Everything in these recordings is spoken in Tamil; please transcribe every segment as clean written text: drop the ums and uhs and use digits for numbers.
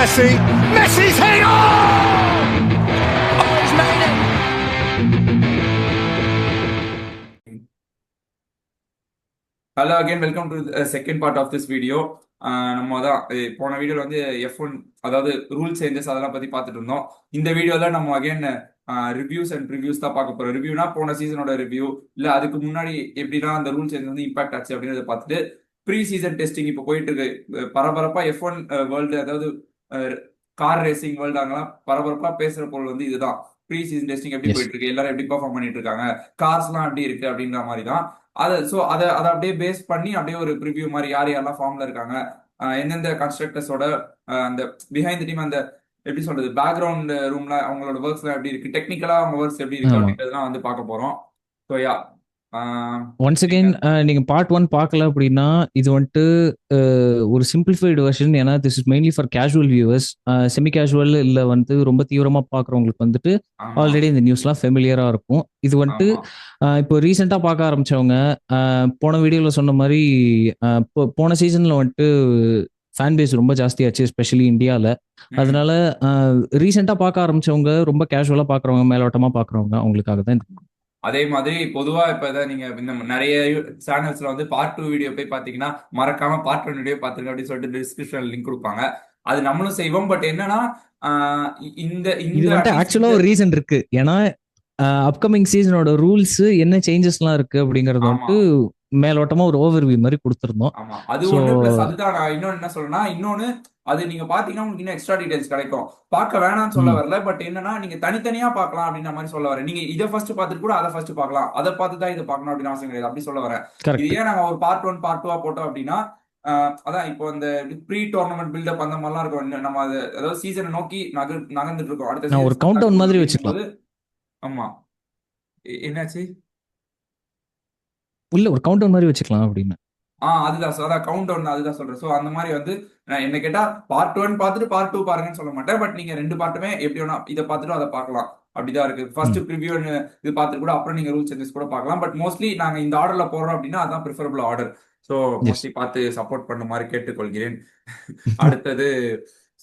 Messi. Messi's hit! Oh! Oh, he's made it! Hello again welcome to second part of this video. நம்ம தான் போன வீடியோவில் வந்து F1 அதாவது ரூல் சேஞ்சஸ் அதெல்லாம் பற்றி பார்த்துட்டு இருந்தோம். இந்த வீடியோவில் நம்ம அகைன் ரிவ்யூஸ் அண்ட் ரிவ்யூஸ் தான் பார்க்க போகிறோம். ரிவ்யூனா போன சீசனோட ரிவ்யூ, இல்லை அதுக்கு முன்னாடி எப்படிலாம் அந்த ரூல் சேஞ்ச் வந்து இம்பாக்ட் ஆச்சு அப்படின்றத பார்த்துட்டு ப்ரீ சீசன் டெஸ்டிங் இப்போ போயிட்டு இருக்கு. பரபரப்பாக F1 வேர்ல்டு, அதாவது கார் ரேசிங் வேர்ல்டு, அங்கெல்லாம் பரபரப்பாக பேசுகிற பொருள் வந்து இதுதான். ப்ரீ சீசன் டெஸ்டிங் எப்படி எஸ். போயிட்டு இருக்கு, எல்லாரும் எப்படி பெர்ஃபார்ம் பண்ணிட்டு இருக்காங்க, கார்ஸ்லாம் எப்படி இருக்கு அப்படின்ற மாதிரி தான். அதை அப்படியே பேஸ் பண்ணி அப்படியே ஒரு ப்ரிவியூ மாதிரி யார் யாரெல்லாம் ஃபார்ம்ல இருக்காங்க, எந்தெந்த கன்ஸ்ட்ரக்டர்ஸோட அந்த பிஹைண்ட் டீம், அந்த எப்படி சொல்றது, பேக்ரவுண்ட் ரூம்ல அவங்களோட ஒர்க்ஸ்லாம் எப்படி இருக்கு, டெக்னிக்கலா அவங்க ஒர்க்ஸ் எப்படி இருக்கு ஆமா. அப்படின்றதுலாம் வந்து பார்க்க போறோம். ஸோ யா ஒன்ஸ் அகைன் நீங்க பார்ட் 1 பார்க்கல அப்படின்னா இது வந்துட்டு ஒரு சிம்பிளிஃபைடு வெர்ஷன். ஏன்னா this is mainly for casual viewers. Semi casual இல்லை வந்து ரொம்ப தீவிரமா பார்க்குறவங்களுக்கு வந்துட்டு ஆமா ஆல்ரெடி இந்த நியூஸ்லாம் ஃபெமிலியரா இருக்கும். இது வந்துட்டு ஆமா இப்போ ரீசெண்டாக பார்க்க ஆரம்பிச்சவங்க, போன வீடியோவில் சொன்ன மாதிரி போன சீசன்ல வந்துட்டு ஃபேன் பேஸ் ரொம்ப ஜாஸ்தியாச்சு, எஸ்பெஷலி இந்தியாவில். அதனால ரீசெண்டாக பார்க்க ஆரம்பிச்சவங்க, ரொம்ப கேஷுவலாக பார்க்குறவங்க, மேலோட்டமாக பார்க்குறவங்க, அவங்களுக்காக தான் இந்த அதே மாதிரி பொதுவா இப்ப ஏதாவது நீங்க இந்த நிறைய சேனல்ஸ்ல வந்து பார்ட் 2 வீடியோ போய் பாத்தீங்கன்னா மறக்காம பார்ட் 1 வீடியோ பாத்துருங்க அப்படின்னு சொல்லிட்டு டிஸ்கிரிப்ஷன் லிங்க் கொடுப்பாங்க. அது நம்மளும் செய்வோம். பட் என்னன்னா இந்த இது இந்த வந்துட்டு ஆக்சுவலா ஒரு ரீசன் இருக்கு. ஏன்னா அப்கமிங் சீசனோட ரூல்ஸ் என்ன சேஞ்சஸ்லாம் இருக்கு அப்படிங்கறது ஆமா வந்துட்டு மேலோட்டமா ஒரு ஓவர்வியூ மாதிரி கொடுத்துருந்தோம். ஆமா அது ஸோ ஒண்ணு. பிளஸ் அதுதான் நான் இன்னொன்னு என்ன சொல்றேன்னா, இன்னொன்னு அது நீங்க பாத்தீங்கன்னா உங்களுக்கு இன்னும் எக்ஸ்ட்ரா டீடைல்ஸ் கிடைக்கும். பார்க்க வேணாம்னு சொல்ல வரல, பட் என்னன்னா நீங்க தனித்தனியா பார்க்கலாம் அப்படின்ற மாதிரி சொல்ல வரேன். நீங்க இதை ஃபர்ஸ்ட் பார்த்துட்டு கூட அதை ஃபர்ஸ்ட் பார்க்கலாம், அதை பார்த்து தான் இதை பார்க்கணும் அப்படின்னு அவசியம் கிடையாது. அப்படி சொல்ல வரேன். இது கரெக்ட். ஏன் நாங்க ஒரு பார்ட் 1 பார்ட் 2 போட்டோம் அப்படின்னா, அதான் இப்போ இந்த ப்ரீ டோர்னமெண்ட் பில்டப் அந்த மாதிரிலாம் இருக்கும். நம்ம அது அதாவது சீசனை நோக்கி நகர்ந்துட்டு இருக்கோம். அடுத்த நான் ஒரு சீசன் கவுண்ட் டவுன் மாதிரி வச்சுக்கலாம். ஆமா என்னாச்சு, இல்ல ஒரு கவுண்ட் டவுன் மாதிரி வச்சுக்கலாம் அப்படின்னு. அதுதான் அதான் கவுண்ட் டவுன், அதுதான் சொல்றேன். ஸோ அந்த மாதிரி வந்து நான் என்ன கேட்டா பார்ட் 1 பார்த்துட்டு பார்ட் 2 பாருங்கன்னு சொல்ல மாட்டேன். பட் நீங்க ரெண்டு பார்ட்டுமே எப்படி வேணா இதை பார்த்துட்டு அதை பார்க்கலாம். அப்படிதான் இருக்கு. ஃபர்ஸ்ட் ப்ரிவியூ இது பார்த்துட்டு கூட அப்புறம் நீங்க ரூல் சேஞ்சஸ் கூட பார்க்கலாம். பட் மோஸ்ட்லி நாங்க இந்த ஆர்டர்ல போடுறோம் அப்படின்னா அதான் preferable order. So yes. Mostly பார்த்து சப்போர்ட் பண்ணுமாறு கேட்டுக்கொள்கிறேன். அடுத்தது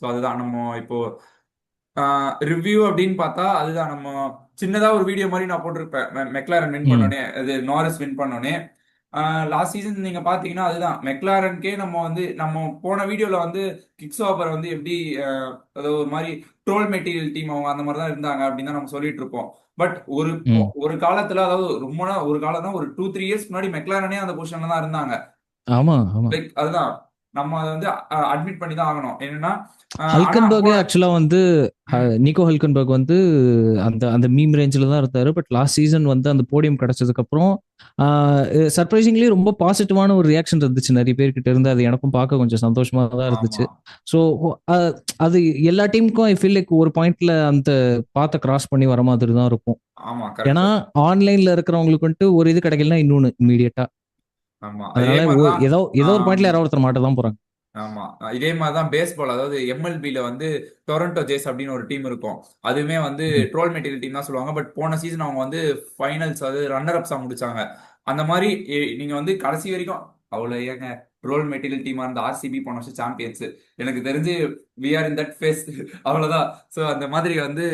ஸோ அதுதான் நம்ம இப்போ ரிவ்யூ அப்படின்னு பார்த்தா அதுதான் நம்ம சின்னதா ஒரு வீடியோ மாதிரி நான் போட்டிருப்பேன். மெக்லாரன் வின் பண்ணோடனே, அது நாரிஸ் வின் பண்ணோடனே லாஸ்ட் சீசன் நீங்க பாத்தீங்கன்னா அதுதான் மெக்லாரனுக்கே நம்ம போன வீடியோல வந்து கிக்ஸ் ஆபர் வந்து எப்படி அதாவது ஒரு மாதிரி ட்ரோல் மெட்டீரியல் டீம் அவங்க அந்த மாதிரி தான் இருந்தாங்க அப்படின்னு தான் நம்ம சொல்லிட்டு இருப்போம். பட் ஒரு காலத்துல, அதாவது ரொம்ப ஒரு காலம் தான், ஒரு 2-3 இயர்ஸ் முன்னாடி மெக்லாரனே அந்த பொசிஷன்ல தான் இருந்தாங்க. ஆமா ஆமா. லைக் அதுதான் நம்ம அதை வந்து அட்மிட் பண்ணி தான் ஆகணும். என்னன்னா ஹல்கன்பர்க் ஆக்சுவலா வந்து நிக்கோ ஹல்கன்பர்க் வந்து அந்த அந்த மீம் ரேஞ்சில் தான் இருந்தாரு. பட் லாஸ்ட் சீசன் வந்து அந்த போடியம் கிடைச்சதுக்கு அப்புறம் சர்ப்ரைசிங்லி ரொம்ப பாசிட்டிவான ஒரு ரியாக்ஷன் இருந்துச்சு நிறைய பேர்கிட்ட இருந்து. அது எனக்கும் பார்க்க கொஞ்சம் சந்தோஷமா தான் இருந்துச்சு. ஸோ அது எல்லா டீமுக்கும் ஐ ஃபீல் லைக் ஒரு பாயிண்ட்ல அந்த பாத்தை கிராஸ் பண்ணி வர மாதிரி தான் இருக்கும். ஏன்னா ஆன்லைன்ல இருக்கிறவங்களுக்கு வந்துட்டு ஒரு இது கிடைக்கலன்னா இன்னொன்னு இமீடியட்டா. அதனால ஏதோ ஒரு பாயிண்ட்ல யாராவது ஒருத்தர் மாட்ட தான் போறாங்க. ஆமா இதே மாதிரிதான் பேஸ்பால், அதாவது எம்எல்பில வந்து டொரண்டோ ஜேஸ் அப்படின்னு ஒரு டீம் இருக்கும். அதுவுமே வந்து ட்ரோல் மெட்டீரியல் டீம் தான் சொல்லுவாங்க. பட் போன சீசன் அவங்க வந்து ஃபைனல்ஸ், அது ரன்னர் அப்ஸா முடிச்சாங்க. அந்த மாதிரி நீங்க வந்து கடைசி வரைக்கும் அவ்வளவு ஏங்க ட்ரோல் மெட்டீரியல் டீமா இருந்த ஆர்சிபி போன வருஷம் சாம்பியன்ஸ். எனக்கு தெரிஞ்சு we are in that phase. அவ்வளவுதான். ஸோ அந்த மாதிரி வந்து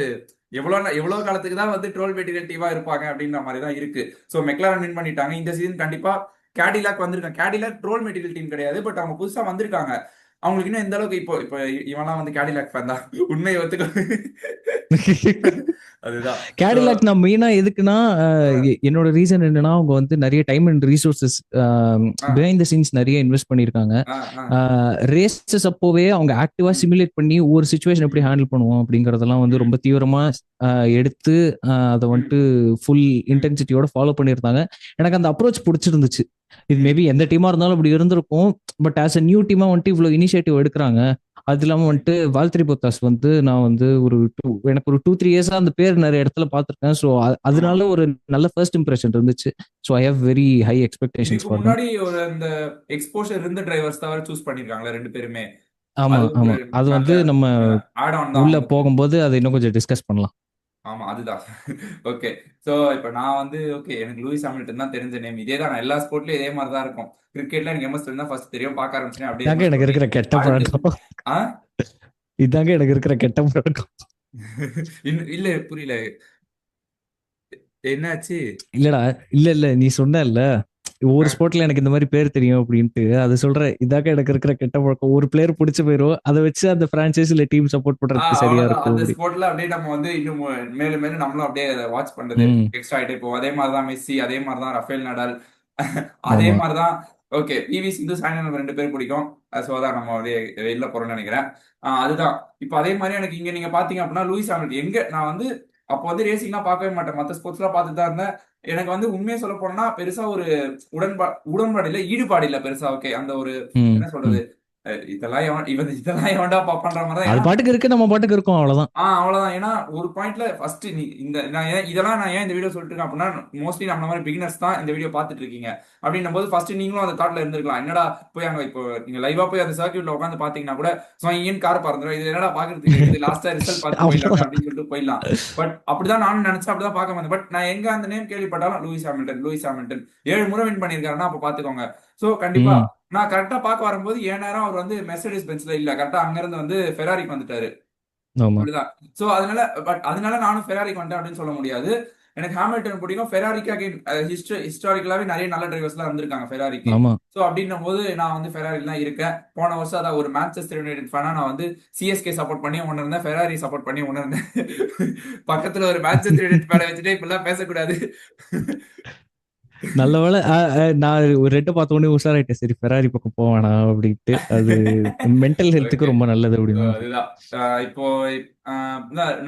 எவ்வளவு காலத்துக்கு தான் வந்து ட்ரோல் மெட்டீரியல் டீமா இருப்பாங்க அப்படின்ற மாதிரி தான் இருக்கு. ஸோ மெக்லாரன் வின் பண்ணிட்டாங்க. இந்த சீசன் கண்டிப்பா கேடிலாக் வந்திருக்காங்க. கேடிலாக் ட்ரோல் மெட்டீரியல் டீம் கிடையாது, பட் அவங்க புதுசா வந்திருக்காங்க. அவங்களுக்கு இன்னும் எந்த அளவுக்கு இப்போ இப்போ இவெல்லாம் வந்து கேடிலாக் ஃபேன் தான், உண்மையை ஒத்துக்க. அதுதான் கேடிலாக் நான் மெயினா எதுக்குன்னா என்னோட ரீசன் என்னன்னா, அவங்க வந்து நிறைய time and resources behind the scenes நிறைய இன்வெஸ்ட் பண்ணிருக்காங்க. ரேசஸ் அப்போவே அவங்க ஆக்டிவா சிமுலேட் பண்ணி ஒரு சிச்சுவேஷன் எப்படி ஹேண்டில் பண்ணுவோம் அப்படிங்கறதெல்லாம் வந்து ரொம்ப தீவிரமா எடுத்து அதை வந்துட்டு ஃபுல் இன்டென்சிட்டியோட ஃபாலோ பண்ணியிருந்தாங்க. எனக்கு அந்த அப்ரோச் பிடிச்சிருந்துச்சு. இது மேபி எந்த டீமா இருந்தாலும் அப்படி இருந்திருக்கும். பட் ஆஸ் அ நியூ டீமா வந்துட்டு இவ்வளவு இனிஷியேட்டிவ் எடுக்கிறாங்க. அது இல்லாம வந்துட்டு வால்த்ரி பொத்தாஸ் வந்து நான் வந்து எனக்கு ஒரு 2-3 இயர்ஸா அந்த பேர் நிறைய இடத்துல பார்த்திருக்கேன். ஸோ அதனால ஒரு நல்ல ஃபர்ஸ்ட் இம்ப்ரெஷன் இருந்துச்சு. So I have very high expectations for them. முன்னாடி ஒரு அந்த எக்ஸ்போஷர் இருந்த டிரைவர்ஸ் தான் சூஸ் பண்ணிருக்காங்களா ரெண்டு பேருமே. ஆமா ஆமா. அது வந்து நம்ம உள்ள போகும்போது அதை இன்னும் கொஞ்சம் டிஸ்கஸ் பண்ணலாம். ஆமா அதுதான். ஓகே. சோ இப்ப நான் வந்து ஓகே எனக்கு லூயிஸ் ஹாமில்டன் தான் தெரிஞ்ச நேம். இதே தான் எல்லா ஸ்போர்ட்லயும் இதே மாதிரி தான் இருக்கும். கிரிக்கெட்ல எனக்கு எம்எஸ் தோனி தான் ஃபர்ஸ்ட் தெரியும். பார்க்க ஆரம்பிச்சேன் அப்படியே. எனக்கு இருக்கிற கெட்ட பழக்கம். இதாங்க எனக்கு இருக்கிற கெட்ட பழக்கம். இல்ல புரியல, என்னாச்சு? இல்லடா, இல்ல நீ சொன்னல ஒவ்வொரு அஹ் ஸ்போர்ட்ல எனக்கு இந்த மாதிரி பேர் தெரியும் அப்படின்ட்டு, அது சொல்றேன். இதாக்க எனக்கு இருக்கிற கெட்ட பழக்கம். ஒரு பிளேயர் பிடிச்ச போயிரும், அதை வச்சு அந்த பிரான்சைஸ் இல்ல டீம் சப்போர்ட் பண்றதுக்கு சரியா அவ்வளவுதான். இருக்கும் அந்த அப்படி. ஸ்போர்ட்ல அப்படியே நம்ம வந்து இன்னும் மேலும் மேலும் நம்மளும் அப்படியே வாட்ச் பண்றது ம். எக்ஸ்ட்ரா ஆயிட்டே போவோம். அதே மாதிரிதான் மெஸ்ஸி, அதே மாதிரிதான் ரஃபேல் நடால், அதே ஆமா. மாதிரிதான். ஓகே, பிவி சிந்து, சாய்னா நம்ம 2 பேரும் பிடிக்கும். சோ அதான் நம்ம வந்து வெளில போறோம்னு நினைக்கிறேன். அதுதான். இப்போ அதே மாதிரி எனக்கு இங்க நீங்க பாத்தீங்க அப்படின்னா லூயிஸ் ஹாமில்டன் எங்க நான் வந்து அப்போ வந்து ரேசிங்லாம் பார்க்கவே மாட்டேன், மற்ற ஸ்போர்ட்ஸ் எல்லாம் பார்த்துட்டு தான் இருந்தேன். எனக்கு வந்து உண்மையை சொல்ல போனா பெருசா ஒரு உடன்பாடு இல்ல, ஈடுபாடு இல்ல பெருசா. ஓகே, அந்த ஒரு ம். என்ன சொல்றது, இதெல்லாம் எவன்டா பாப்பான்ற மாதிரி தான். அது ஏன்னா பாட்டுக்கு இருக்கு, நம்ம பாட்டுக்கு இருக்கோம், அவ்வளவுதான். அவ்வளவுதான். ஏன்னா ஒரு பாயிண்ட்ல ஃபர்ஸ்ட் நீ இந்த இதெல்லாம் நான் ஏன் இந்த வீடியோ சொல்லிட்டு இருக்கேன் அப்படின்னா, மோஸ்ட்லி நம்ம மாதிரி பிகினர்ஸ் தான் இந்த வீடியோ பார்த்துட்டு இருக்கீங்க. அப்படின்னும் போது ஃபர்ஸ்ட் நீங்களும் அந்த தாட்ல இருந்திருக்கலாம், என்னடா போய் அங்க இப்போ நீங்க லைவா போய் அந்த சர்க்கியூட்ல உட்காந்து பாத்தீங்கன்னா கூட இங்கேயும் கார் பறந்துடும், இது என்னடா பாக்குறதுக்கு இருக்குது, லாஸ்டா ரிசல்ட் பார்த்து போயிடலாம் அவ்வளவுதான். அப்படின்னு சொல்லிட்டு போயிடலாம். பட் அப்படிதான் நானும் நினைச்சேன், அப்படிதான் பார்க்க வந்தேன். பட் நான் எங்க அந்த நேம் கேள்விப்பட்டாலும் லூயிஸ் ஹாமில்டன் 7 முறை வின் பண்ணியிருக்காருன்னா அப்ப பாத்துக்கோங்க. சோ கண்டிப்பா ம். நான் கரெக்டா பார்க்க வரும்போது ஏன் நேரம் அவர் வந்து மெர்சிடிஸ் பென்ஸ்ல இல்ல, கரெக்டா அங்க இருந்து வந்து ஃபெராரிக்கு வந்துட்டாரு. ஆமா. அப்படிதான். சோ அதனால நானும் ஃபெராரிக்கு வந்துட்டேன் அப்படின்னு சொல்ல முடியாது. எனக்கு ஹாமில்டன் பிடிக்கும். ஃபெராரிக்கு அகைன் ஹிஸ்டாரிக்கலாவே நிறைய நல்ல டிரைவர்ஸ் எல்லாம் இருந்திருக்காங்க ஃபெராரிக்கு. ஆமா. சோ அப்படின்னும் போது நான் வந்து ஃபெராரில தான் இருக்கேன். போன வருஷம் அதான் ஒரு மான்செஸ்டர் யுனைடெட் ஃபேனா நான் வந்து சிஎஸ்கே சப்போர்ட் பண்ணி ஒன்னு இருந்தேன், ஃபெராரி சப்போர்ட் பண்ணி ஒன்னு இருந்தேன். பக்கத்துல ஒரு மான்செஸ்டர் யுனைடெட் ஃபேனை வச்சுட்டு இப்படிலாம் பேசக்கூடாது. நல்ல வேளை நான் ஒரு ரெட்டை பார்த்த உடனே உஷாராயிட்டேன். சரி, ஃபெராரி பக்கம் போவானா அப்படின்ட்டு. அது மென்டல் ஹெல்த்துக்கு ஓகே. ரொம்ப நல்லது அப்படின்னு. அதுதான். இப்போ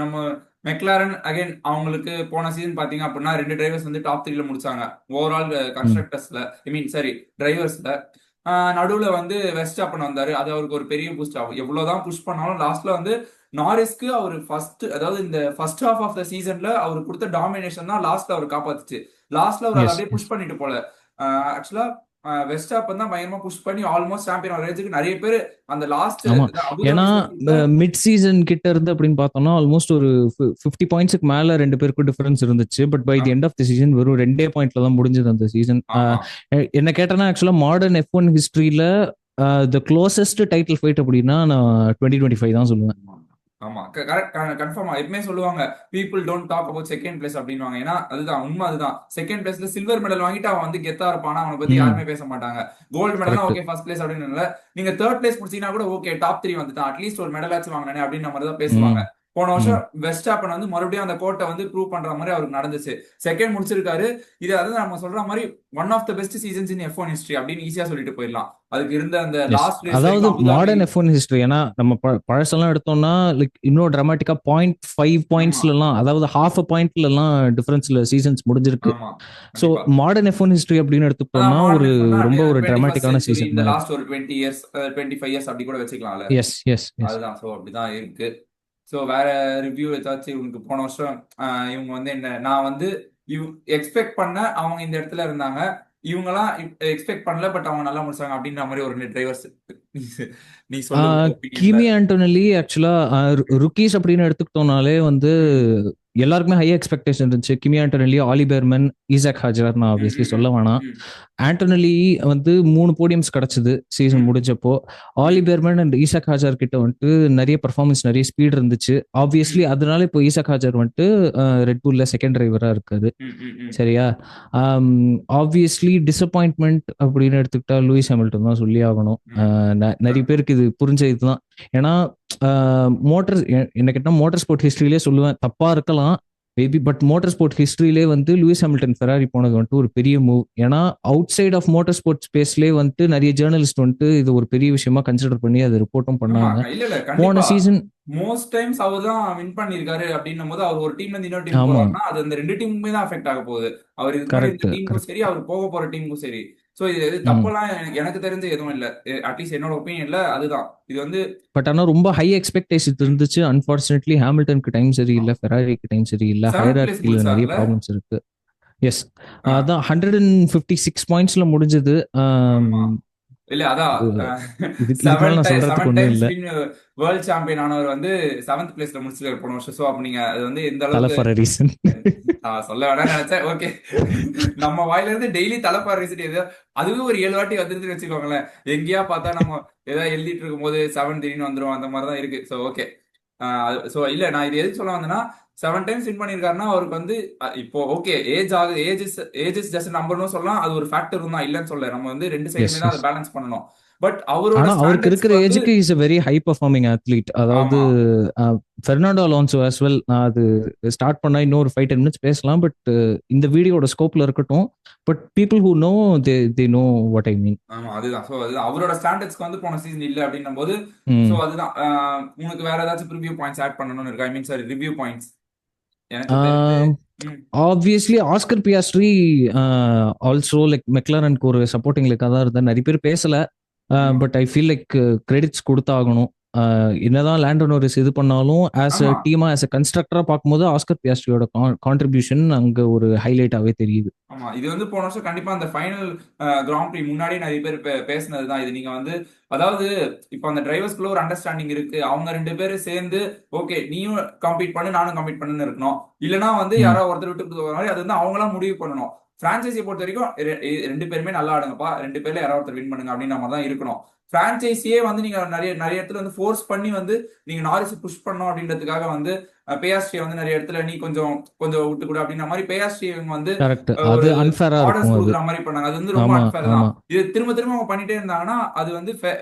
நம்ம மெக்லாரன் அகைன் அவங்களுக்கு போன சீசன் பாத்தீங்க அப்படின்னா 2 டிரைவர்ஸ் வந்து டாப் 3ல முடிச்சாங்க ஓவரால் ம். கன்ஸ்ட்ரக்டர்ஸ்ல, ஐ மீன் சாரி டிரைவர்ஸ்ல. நடுவுல வந்து வெஸ்டாப்பன் வந்தாரு, அது அவருக்கு ஒரு பெரிய பூஸ்ட் ஆகும். எவ்வளவுதான் புஷ் பண்ணாலும் லாஸ்ட்ல வந்து நாரிஸ்க்கு அவர் ஃபர்ஸ்ட், அதாவது இந்த ஃபர்ஸ்ட் ஹாஃப் ஆஃப் த சீசன்ல அவர் கொடுத்த டாமினேஷன் தான் லாஸ்ட்ல அவர் காப்பாத்துச்சு. லாஸ்ட்ல அவர் அதை எஸ், அப்படியே எஸ். புஷ் பண்ணிட்டு போல. ஆக்சுவலா வெஸ்டாப்பன் தான் பயங்கரமா புஷ் பண்ணி ஆல்மோஸ்ட் சாம்பியன் ரேஞ்சுக்கு நிறைய பேர் அந்த லாஸ்ட் ஆமா. ஏன்னா அபுதாபி சர்க்கியூட்ல. மிட் சீசன் கிட்ட இருந்து அப்படின்னு பார்த்தோம்னா ஆல்மோஸ்ட் ஒரு 50 பாயிண்ட்ஸ்க்கு மேல 2 பேருக்கும் டிஃபரன்ஸ் இருந்துச்சு. But by the end of the season வெறும் 2 பாயிண்ட்ல தான் முடிஞ்சது அந்த சீசன். ஆமா என்ன கேட்டனா ஆக்சுவலா மாடர்ன் F1 ஹிஸ்டரியில த க்ளோசஸ்ட் டைட்டில் ஃபைட் அப்படின்னா நான் 2025 தான் சொல்லுவேன். ஆமா கரெக்ட், கன்ஃபார்மா எப்பவுமே சொல்லுவாங்க people don't talk about second place அப்படின்வாங்க. ஏன்னா அதுதான் உண்மை, அதுதான். செகண்ட் பிளேஸ்ல சில்வர் மெடல் வாங்கிட்டு அவன் வந்து கெத்தா இருப்பானா, அவனை பத்தி ம். யாருமே பேச மாட்டாங்க. Gold medal correct. Okay, first place அப்படின்னு நீங்க தேர்ட் பிளேஸ் முடிச்சீங்கன்னா கூட ஓகே, டாப் 3 வந்துட்டான், அட்லீஸ்ட் ஒரு மெடல் ஆச்சு வாங்கினே அப்படின்னு மாதிரி தான் பேசுவாங்க. ம். போன ம். வருஷம் வெஸ்டாப்பன் வந்து மறுபடியும் அந்த கோட்டை வந்து ப்ரூவ் பண்ற மாதிரி அவருக்கு நடந்துச்சு. செகண்ட் முடிச்சிருக்காரு. இது அதாவது நம்ம சொல்ற மாதிரி one of the best seasons in F1 history அப்படின்னு ஈஸியா சொல்லிட்டு போயிடலாம். அதுக்கு இருந்த அந்த எஸ். லாஸ்ட் ரேஸ் அதாவது வரைக்கும் அபுதாபி. மாடர்ன் F1 ஹிஸ்டரி, ஏன்னா நம்ம பழசெல்லாம் எடுத்தோம்னா லைக் இன்னும் டிராமாட்டிக்கா 0.5 ஆமா பாயிண்ட்ஸ்லாம், அதாவது ஹாஃப் பாயிண்ட்ல எல்லாம் டிஃபரன்ஸ்ல சீசன்ஸ் முடிஞ்சிருக்கு. ஆமா ஸோ கண்டிப்பா. மாடர்ன் F1 ஹிஸ்டரி அப்படின்னு அதான் எடுத்துக்கிட்டோம்னா மாடர்ன் ஒரு எஃப்னா ரொம்ப ஒரு 21st டிராமாட்டிக்கான செஞ்சுரி, சீசன் இந்த தான் அது. லாஸ்ட் ஒரு 20 இயர்ஸ் 25 இயர்ஸ் அப்படி கூட வச்சுக்கலாம்ல. Yes, yes, yes. அதுதான். சோ அப்படிதான் இருக்கு. சோ வேற ரிவ்யூ ஏதாச்சும் உனக்கு போன வருஷம் இவங்க வந்து என்ன, நான் வந்து எக்ஸ்பெக்ட் பண்ண அவங்க இந்த இடத்துல இருந்தாங்க, இவங்கலாம் எக்ஸ்பெக்ட் பண்ணல, பட் அவங்க நல்லா முடிச்சாங்க அப்படின்ற மாதிரி ஒரு டிரைவர்ஸ் நீ சொல்லு உங்க ஒப்பீனியன்ல. கிமி ஆண்டோனலி ஆக்சுவலா ருக்கீஸ் அப்படின்னு எடுத்துக்கிட்டோம்னாலே வந்து எல்லாருக்குமே ஹை எக்ஸ்பெக்டேஷன் இருந்துச்சு. கிமி ஆண்டோனலி, ஆலி பெர்மன், ஈசாக் ஹாஜர், நான் ஆப்வியஸ்லி சொல்ல வேணாம். ஆண்டோனலி வந்து 3 போடியம்ஸ் கிடைச்சது சீசன் முடிஞ்சப்போ. ஆலி பெர்மன் அண்ட் ஈசாக் ஹாஜர் கிட்ட வந்துட்டு நிறைய பெர்ஃபார்மன்ஸ், நிறைய ஸ்பீட் இருந்துச்சு. ஆப்வியஸ்லி அதனால இப்போ ஈசாக் ஹாஜர் வந்துட்டு ரெட் புல்ல செகண்ட் டிரைவரா இருக்காது. சரியா? ஆப்வியஸ்லி டிசப்பாயின்ட்மெண்ட் அப்படின்னு எடுத்துக்கிட்டா லூயிஸ் ஹாமில்டன் தான் சொல்லி ஆகணும். நிறைய பேருக்கு இது புரிஞ்ச இதுதான். ஏன்னா மோட்டர், என்ன கேட்டா மோட்டார் ஸ்போர்ட் ஹிஸ்டரியிலே சொல்லுவேன், தப்பா இருக்கலாம் மேபி, பட் மோட்டார் ஸ்போர்ட் ஹிஸ்டரியிலே வந்து லூயிஸ் ஹாமில்டன் ஃபெராரி போனது வந்துட்டு ஒரு பெரிய மூவ். ஏன்னா outside of motor sport ஸ்பேஸ்லேயே வந்துட்டு நிறைய ஜேர்னலிஸ்ட் வந்துட்டு இது ஒரு பெரிய விஷயமா கன்சிடர் பண்ணி அதை ரிப்போர்ட்டும் பண்ணாங்க. போன சீசன் மோஸ்ட் டைம்ஸ் அவர் தான் வின் பண்ணிருக்காரு அப்படின்னும் போது அவர் ஒரு டீம்ல இருந்து இன்னொரு டீம் ஆமா, போறாருன்னா அது அந்த 2 டீமுமே தான் அஃபெக்ட் ஆக போகுது. அவர் இது மாதிரி இந்த கரெக்ட், டீமுக்கும் கரெக்ட். சரி, அவர் போக போற டீமுக்கும் சரி. சோ இது தப்பெல்லாம் எனக்கு தெரிஞ்சு எதுவும் இல்ல, அட்லீஸ்ட் என்னோட ஒப்பீனியன்ல அதுதான். இது வந்து பட் ஆனா ரொம்ப ஹை எக்ஸ்பெக்டேஷன் இருந்துச்சு. அன்பார்ச்சுனேட்லி ஹாமில்டனுக்கு டைம் சரியில்லை, ஃபெராரிக்கு டைம் சரியில்லை, 7th பிளேஸ் ஹைரார்கில நிறைய முடிச்சார்ல. ப்ராப்ளம்ஸ் இருக்கு. எஸ், அதான் 156 பாயிண்ட்ஸ்ல முடிஞ்சது. ஆமா இல்ல அதான் இதுக்கு மேல நான் சொல்றதுக்கு செவன் ஒண்ணும் டைம்ஸ் இல்ல. வேர்ல்ட் சாம்பியன் ஆனவர் வந்து 7th பிளேஸ்ல முடிச்சிருக்காரு போன வருஷம். சோ அப்ப நீங்க அது வந்து எந்த தலை அளவுக்கு ஃபார் ரீசன். சொல்ல வேணாம்னு நினைச்சேன். ஓகே, நம்ம வாயில இருந்து டெய்லி தலைப்பாரு ரீசன் எதோ அதுவே ஒரு 7 வாட்டி வந்துருதுன்னு வச்சுக்கோங்களேன். எங்கேயா பார்த்தா நம்ம ஏதாவது எழுதிட்டு இருக்கும் போது 7 திடீர்னு வந்துரும், அந்த மாதிரி தான் இருக்கு. So okay. ஸோ இல்ல நான் இது எதுக்கு சொல்ல வந்தேன்னா 7 டைம்ஸ் வின் பண்ணியிருக்காருன்னா அவருக்கு வந்து இப்போ ஓகே ஏஜ் ஆகுது, ஏஜ் இஸ் ஜஸ்ட் நம்பர்னு சொல்லலாம். அது ஒரு ஃபேக்டர் தான், இல்லைன்னு சொல்ல. நம்ம வந்து ரெண்டு எஸ் சைடுமே தான் அதை எஸ். பேலன்ஸ் பண்ணணும். பட் அவரோட ஆனா அவருக்கு இருக்கிற ஸ்டாண்டர்ட்ஸ்க்கு வந்து ஏஜுக்கு is a very high performing athlete. அதாவது ஆமா பெர்னாண்டோ அலோன்சோ as well. நான் அது ஸ்டார்ட் பண்ணா இன்னொரு 5-10 minutes பேசலாம். பட் இந்த வீடியோட ஸ்கோப்ல இருக்கட்டும். But people who know they know what I mean. ஆமா அதுதான். ஸோ அதுதான் அவரோட ஸ்டாண்டர்ட்ஸ்க்கு வந்து போன சீசன் இல்லை அப்படின்னும் போது. ஸோ அதுதான் உனக்கு வேற ஏதாச்சும் ப்ரிவியூ பாயிண்ட்ஸ் ஆட் பண்ணணும்னு இருக்கு. I mean sorry, review points எனக்கு தெரிஞ்சு. ம். Obviously Oscar Piastri also like மெக்லாரனுக்கு ஒரு சப்போர்ட்டிங் லைக்காக தான் இருந்தார். நிறைய பேர் பேசல. ம். But I feel like credits கொடுத்தாகணும். என்னதான் லேண்டோ நாரிஸ் இது பண்ணாலும் ஆஸ் அ ஆமா டீமா ஆஸ் அ கன்ஸ்ட்ரக்டரா பார்க்கும்போது ஆஸ்கர் பியாஸ்ட்ரியோட கான்ட்ரிபியூஷன் அங்க ஒரு ஹைலைட்டாவே தெரியுது. ஆமா இது வந்து போன வருஷம் கண்டிப்பா அந்த ஃபைனல் கிராண்ட் ப்ரீ முன்னாடியே நிறைய பேர் பேசினதுதான் இது. நீங்க வந்து அதாவது இப்போ அந்த டிரைவர்ஸ்குள்ள ஒரு அண்டர்ஸ்டாண்டிங் இருக்கு. அவங்க ரெண்டு பேரும் சேர்ந்து ஓகே நீயும் கம்ப்ளீட் பண்ணு நானும் கம்ப்ளீட் பண்ணுன்னு இருக்கணும். இல்லைன்னா வந்து ம். யாரோ ஒருத்தர் விட்டு போகிற மாதிரி அது வந்து அவங்களாம் முடிவு பண்ணணும். பிரான்சைஸியை பொறுத்த வரைக்கும் ரெண்டு பேருமே நல்லா ஆடுங்கப்பா, ரெண்டு பேர்ல யாரோ ஒருத்தர் வின் பண்ணுங்க அப்படின்ற மாதிரி தான் இருக்கணும். பிரான்சைஸியே வந்து நீங்க நிறைய நிறைய இடத்துல வந்து ஃபோர்ஸ் பண்ணி வந்து நீங்க நாரிஸ் புஷ் பண்ணணும் அப்படின்றதுக்காக வந்து பேயாஸ்ட்ரியை வந்து நிறைய இடத்துல நீ கொஞ்சம் கொஞ்சம் விட்டு கூட அப்படின்ற மாதிரி பேயாஸ்ட்ரி வந்து கரெக்ட். ஒரு அது அன்ஃபேரா ஆர்டர்ஸ் இருக்கும் அது. கொடுக்குற மாதிரி பண்ணாங்க. அது வந்து ரொம்ப ஆமா அன்ஃபேர் தான். ஆமா. இது திரும்ப திரும்ப அவங்க பண்ணிட்டே இருந்தாங்கன்னா அது வந்து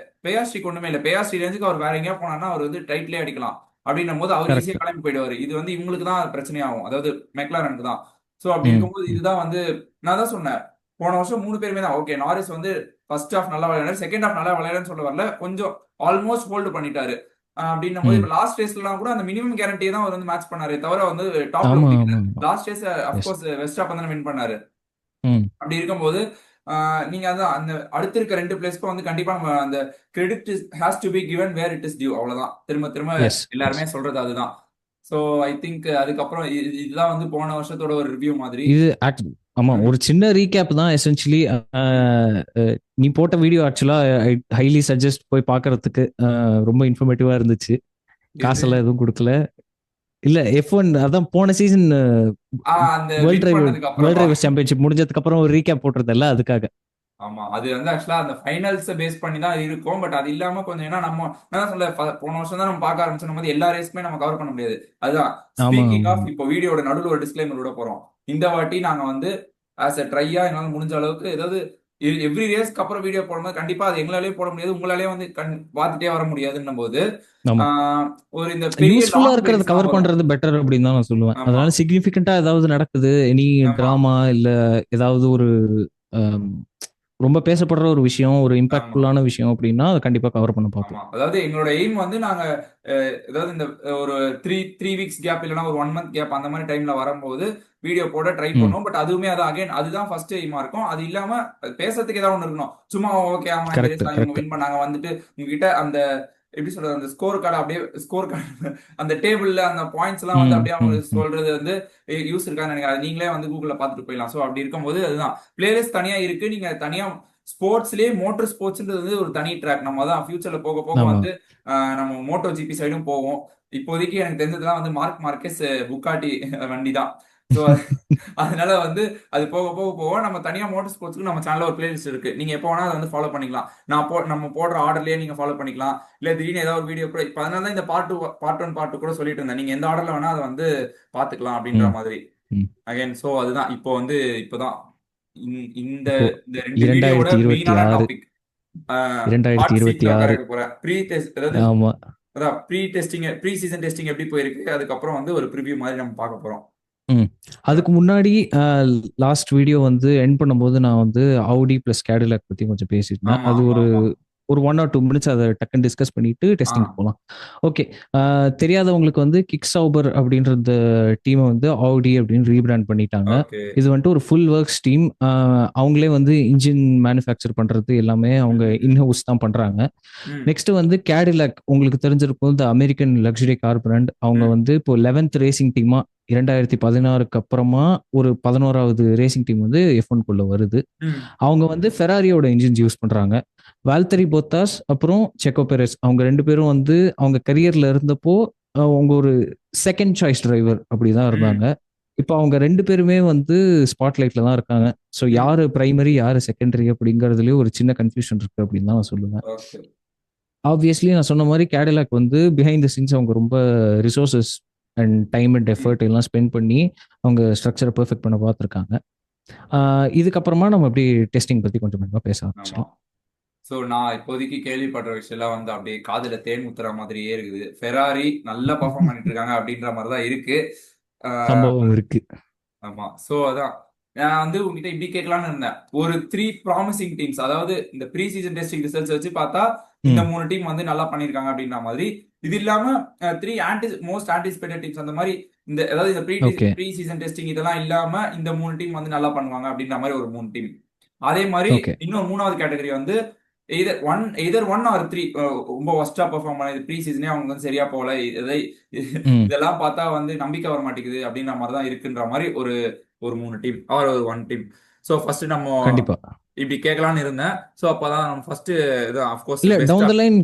பேயாஸ்ட்ரிக்கு ஒண்ணுமே இல்லை. பேயாஸ்ட்ரி ரேஞ்சுக்கு அவர் வேற எங்கேயா போனார்னா அவர் வந்து டைட்லே அடிக்கலாம் அப்படின்னும் போது அவர் ஈஸியா கரெக்ட். கிளம்பி போயிடுவாரு. இது வந்து இவங்களுக்கு தான் பிரச்சனையாகும், அதாவது மெக்லாரனுக்கு தான். சோ அப்படி ம். இருக்கும்போது இதுதான் வந்து நான் தான் சொன்னேன். போன வருஷம் 3 பேருமே தான் ஓகே. நாரிஸ் வந்து ஃபர்ஸ்ட் ஹாஃப் நல்லா விளையாடாரு, செகண்ட் ஹாஃப் நல்லா விளையாடுன்னு சொல்ல வரல, கொஞ்சம் ஆல்மோஸ்ட் ஹோல்டு பண்ணிட்டாரு. அப்படின்னும் போது ம். இப்ப லாஸ்ட் ரேஸ்லாம் கூட அந்த மினிமம் கேரண்டியை தான் அவர் வந்து மேட்ச் பண்ணாரே தவிர வந்து டாப்ல ஆமா முடிக்கல. ஆமா ஆமா. Last race yes. Of course Verstappen தான் வின் பண்ணாரு. ம். அப்படி இருக்கும்போது நீங்க அதான் அந்த அடுத்து இருக்க 2 பிளேஸ்க்கும் வந்து கண்டிப்பா நம்ம அந்த credit has to be given where it is due. அவ்வளவுதான். திரும்ப திரும்ப எஸ் எஸ். எல்லாருமே சொல்றது அதுதான். சோ ஐ திங்க் அதுக்கப்புறம் இதுதான் வந்து போன வருஷத்தோட ஒரு ரிவ்யூ மாதிரி. இது ஆமா ம். ஒரு சின்ன ரீகேப் தான் எசென்ஷியலி. நீ போட்ட வீடியோ ஆக்சுவலா ஹைலி சஜஸ்ட் போய் பார்க்கறதுக்கு ரொம்ப இன்ஃபர்மேட்டிவா இருந்துச்சு. இது காசெல்லாம் எதுவும் கொடுக்கல. இல்ல F1 அதான் போன சீசன் அந்த வேர்ல்ட் வின் பண்ணதுக்கு அப்புறமா டிரைவர்ஸ் சாம்பியன்ஷிப் முடிஞ்சதுக்கு அப்புறம் ஒரு ரீகேப் போட்டுறதல்ல அதுக்காக. ஆமா அது வந்து ஆக்சுவலா அந்த ஃபைனல்ஸ் பேஸ் பண்ணி தான் இருக்கும். பட் அது இல்லாம கொஞ்சம் ஏன்னா நம்ம என்ன சொல்ல போன வருஷம் தான் நம்ம பார்க்க ஆரம்பிச்சோம் போது எல்லா ரேஸ்மே நம்ம கவர் பண்ண முடியாது. அதுதான் ஆமா ஸ்பீக்கிங் ஆமா. ஆஃப் இப்போ வீடியோட நடுவில் ஒரு டிஸ்க்ளைமர் விட போறோம். இந்த வாட்டி நாங்க வந்து ஆஸ் அ ட்ரையா என்னால முடிஞ்ச அளவுக்கு ஏதாவது எவ்ரி ரேஸ்க்கு அப்புறம் வீடியோ போடும்போது கண்டிப்பா அது எங்களாலே போட முடியாது, உங்களாலே வந்து பார்த்துட்டே வர முடியாதுன்னும் போது ஆமா. ஒரு இந்த பெரிய யூஸ்ஃபுல்லா லாங் இருக்கிறத ரைட்ஸ் கவர் வரும். பண்றது பெட்டர் அப்படின்னு தான் நான் சொல்லுவேன். ஆமா அதனால சிக்னிஃபிகண்டா ஏதாவது நடக்குது, எனி ஆமா டிராமா இல்ல ஏதாவது ஒரு ஆம், ரொம்ப பேசப்படுற ஒரு விஷயம், ஒரு ஆமா இம்பாக்ட்ஃபுல்லான விஷயம் அப்படின்னா அதை கண்டிப்பா கவர் பண்ண பார்ப்போம். ஆமா அதாவது எங்களோட எய்ம் வந்து நாங்க அதாவது இந்த ஒரு த்ரீ வீக்ஸ் கேப் இல்லைன்னா ஒரு 1 month கேப் அந்த மாதிரி டைம்ல வரும்போது வீடியோ போட ட்ரை ம். பண்ணுவோம். பட் அதுவுமே அது அகைன் அதுதான் ஃபர்ஸ்ட் எய்மா இருக்கும். அது இல்லாம பேசுறதுக்கு ஏதாவது ஒண்ணு இருக்கணும். சும்மா ஓகே ஆமா இந்த கரெக்ட் ரேஸ்ல இவங்க கரெக்ட். வின் பண்ணாங்க வந்துட்டு உங்ககிட்ட அந்த எப்படி சொல்றது அந்த ஸ்கோர் கார்டு அப்படியே ஸ்கோர் கார்டு அந்த டேபிள்ல அந்த பாயிண்ட்ஸ் எல்லாம் வந்து ம் அப்படியே ம் அவங்க ம். சொல்றது வந்து யூஸ் இருக்கான்னு நினைக்கிறேன். நீங்களே வந்து கூகுள்ல பார்த்துட்டு போயிடலாம். ஸோ அப்படி இருக்கும்போது அதுதான் பிளேலிஸ்ட் தனியா இருக்கு. நீங்க தனியா ஸ்போர்ட்ஸ்லயே மோட்டர் ஸ்போர்ட்ஸ்ன்றது வந்து ஒரு தனி ட்ராக். நம்ம தான் ஃபியூச்சர்ல போக போக ஆமா. வந்து நம்ம மோட்டோ ஜிபி சைடும் போவோம். இப்போதைக்கு எனக்கு தெரிஞ்சதுலாம் வந்து மார்க் மார்க்கெஸ் புக்காட்டி வண்டி தான். ஸோ அதனால வந்து அது போக போக போக நம்ம தனியா மோட்டர் ஸ்போர்ட்ஸ்க்கு நம்ம சேனல்ல ஒரு பிளேலிஸ்ட் இருக்கு. நீங்க எப்போ வேணா அதை வந்து ஃபாலோ பண்ணிக்கலாம். நம்ம போடுற ஆர்டர்லயே நீங்க ஃபாலோ பண்ணிக்கலாம். இல்ல திடீர்னு ஏதாவது ஒரு வீடியோ கூட இப்ப அதனால தான் இந்த பார்ட் 1 பார்ட் 2 கூட சொல்லிட்டு இருந்தேன். நீங்க எந்த ஆர்டர்ல வேணா அதை வந்து பாத்துக்கலாம் அப்படின்ற ம் மாதிரி. ம். அகைன் சோ அதுதான் இப்போ வந்து இப்போதான் இந்த இப்போ இந்த 2 வீடியோவோட மெயினான 2026 டாபிக் ஹாட் சீட்ல உட்கார 2026 வைக்க போறேன். ப்ரீ டெஸ்ட் அதாவது ஆமா. அதான் ப்ரீ சீசன் டெஸ்டிங் எப்படி போயிருக்கு, அதுக்கப்புறம் வந்து ஒரு ப்ரிவியூ மாதிரி நம்ம பார்க்க போறோம். ம். அதுக்கு முன்னாடி லாஸ்ட் வீடியோ வந்து எண்ட் பண்ணும்போது நான் வந்து Audi பிளஸ் கேடிலாக் பத்தி கொஞ்சம் பேசியிருந்தேன். ஆமா அது ஆமா ஆமா ஒரு 1 or 2 minutes அதை டக்குன்னு டிஸ்கஸ் பண்ணிட்டு ஆ டெஸ்டிங் போகலாம். ஓகே. தெரியாதவங்களுக்கு வந்து கிக் சௌபர் அப்படின்ற இந்த டீமை வந்து Audi அப்படின்னு ரீபிராண்ட் பண்ணிட்டாங்க. ஓகே இது வந்துட்டு ஒரு ஃபுல் ஒர்க்ஸ் டீம். அவங்களே வந்து இன்ஜின் மேனுஃபேக்சர் பண்றது எல்லாமே அவங்க இன்ஹவுஸ் தான் பண்றாங்க. ம் நெக்ஸ்ட் வந்து கேடிலாக் உங்களுக்கு தெரிஞ்சிருக்கும், இந்த அமெரிக்கன் லக்ஸுரி கார் பிராண்ட். அவங்க ம் வந்து இப்போ 11th ரேசிங் டீமா 2016க்கு அப்புறமா ஒரு 11வது ரேசிங் டீம் வந்து F1 குள்ள வருது. ம் அவங்க வந்து ஃபெராரியோட இன்ஜின்ஸ் யூஸ் பண்றாங்க. வால்தரி போத்தாஸ் அப்புறம் செக்கோ பெரஸ் அவங்க 2 பேரும் வந்து அவங்க கரியர்ல இருந்தப்போ அவங்க ஒரு செகண்ட் சாய்ஸ் டிரைவர் அப்படிதான் ம். இருந்தாங்க. இப்போ அவங்க 2 பேருமே வந்து ஸ்பாட்லைட்ல தான் இருக்காங்க. ஸோ ம். யாரு பிரைமரி யாரு செகண்டரி அப்படிங்கிறதுலயே ஒரு சின்ன கன்ஃபியூஷன் இருக்கு அப்படின்னு தான் நான் சொல்லுவேன். ஓகே. ஆப்வியஸ்லி நான் சொன்ன மாதிரி கேடிலாக் வந்து பிஹைண்ட் த சீன்ஸ் அவங்க ரொம்ப ரிசோர்சஸ் அண்ட் டைம் அண்ட் ம். எஃபர்ட் எல்லாம் ஸ்பெண்ட் பண்ணி அவங்க ஸ்ட்ரக்சரை பெர்ஃபெக்ட் பண்ண பார்த்துருக்காங்க. இதுக்கப்புறமா நம்ம அப்படியே டெஸ்டிங் பத்தி கொஞ்சம் கொஞ்சமா பேச ஆமா. ஆரம்பிச்சோம். ஸோ நான் இப்போதைக்கு கேள்விப்படுற விஷயம்லாம் வந்து அப்படியே காதுல தேன் ஊத்துற மாதிரியே இருக்குது. ஃபெராரி நல்லா பெர்ஃபார்ம் பண்ணிட்டு இருக்காங்க அப்படின்ற மாதிரி தான் இருக்கு. ஆஹ் சம்பவம் இருக்கு. ஆமா. சோ அதான். நான் வந்து உங்ககிட்ட இப்படி கேட்கலாம்னு இருந்தேன். ஒரு 3 ப்ராமிசிங் டீம்ஸ், அதாவது இந்த ப்ரீ சீசன் டெஸ்டிங் ரிசல்ட்ஸ் வச்சு பார்த்தா இந்த ம் 3 டீம் வந்து நல்லா பண்ணியிருக்காங்க அப்படின்ற மாதிரி. இது இல்லாம 3 மோஸ்ட் ஆன்டிசிபேட்டட் டீம்ஸ் அந்த மாதிரி இந்த அதாவது இந்த ஓகே ப்ரீ சீசன் டெஸ்டிங் இதெல்லாம் இல்லாம இந்த 3 டீம் வந்து நல்லா பண்ணுவாங்க அப்படின்ற மாதிரி ஒரு 3 டீம். அதே மாதிரி ஓகே இன்னொரு 3வது கேட்டகரி வந்து எய்தர் ஒன் ஆர் 3 ரொம்ப ஒஸ்டா பெர்ஃபார்ம் பண்ணது ப்ரீ சீசனே அவங்க வந்து சரியா போகல. ம் இதெல்லாம் பார்த்தா வந்து நம்பிக்கை வர மாட்டேங்குது அப்படின்ற மாதிரி தான் இருக்குன்ற மாதிரி ஒரு ஒரு 3 டீம் ஆர் ஒரு 1 டீம். ஸோ ஃபர்ஸ்ட் நம்ம கண்டிப்பா. இப்படி கேட்கலாம்னு இருந்தேன். ஸோ அப்பதான் நம்ம ஃபர்ஸ்ட் இது அஃப்கோர்ஸ் இல்ல பெஸ்டா. டவுன் த லைன்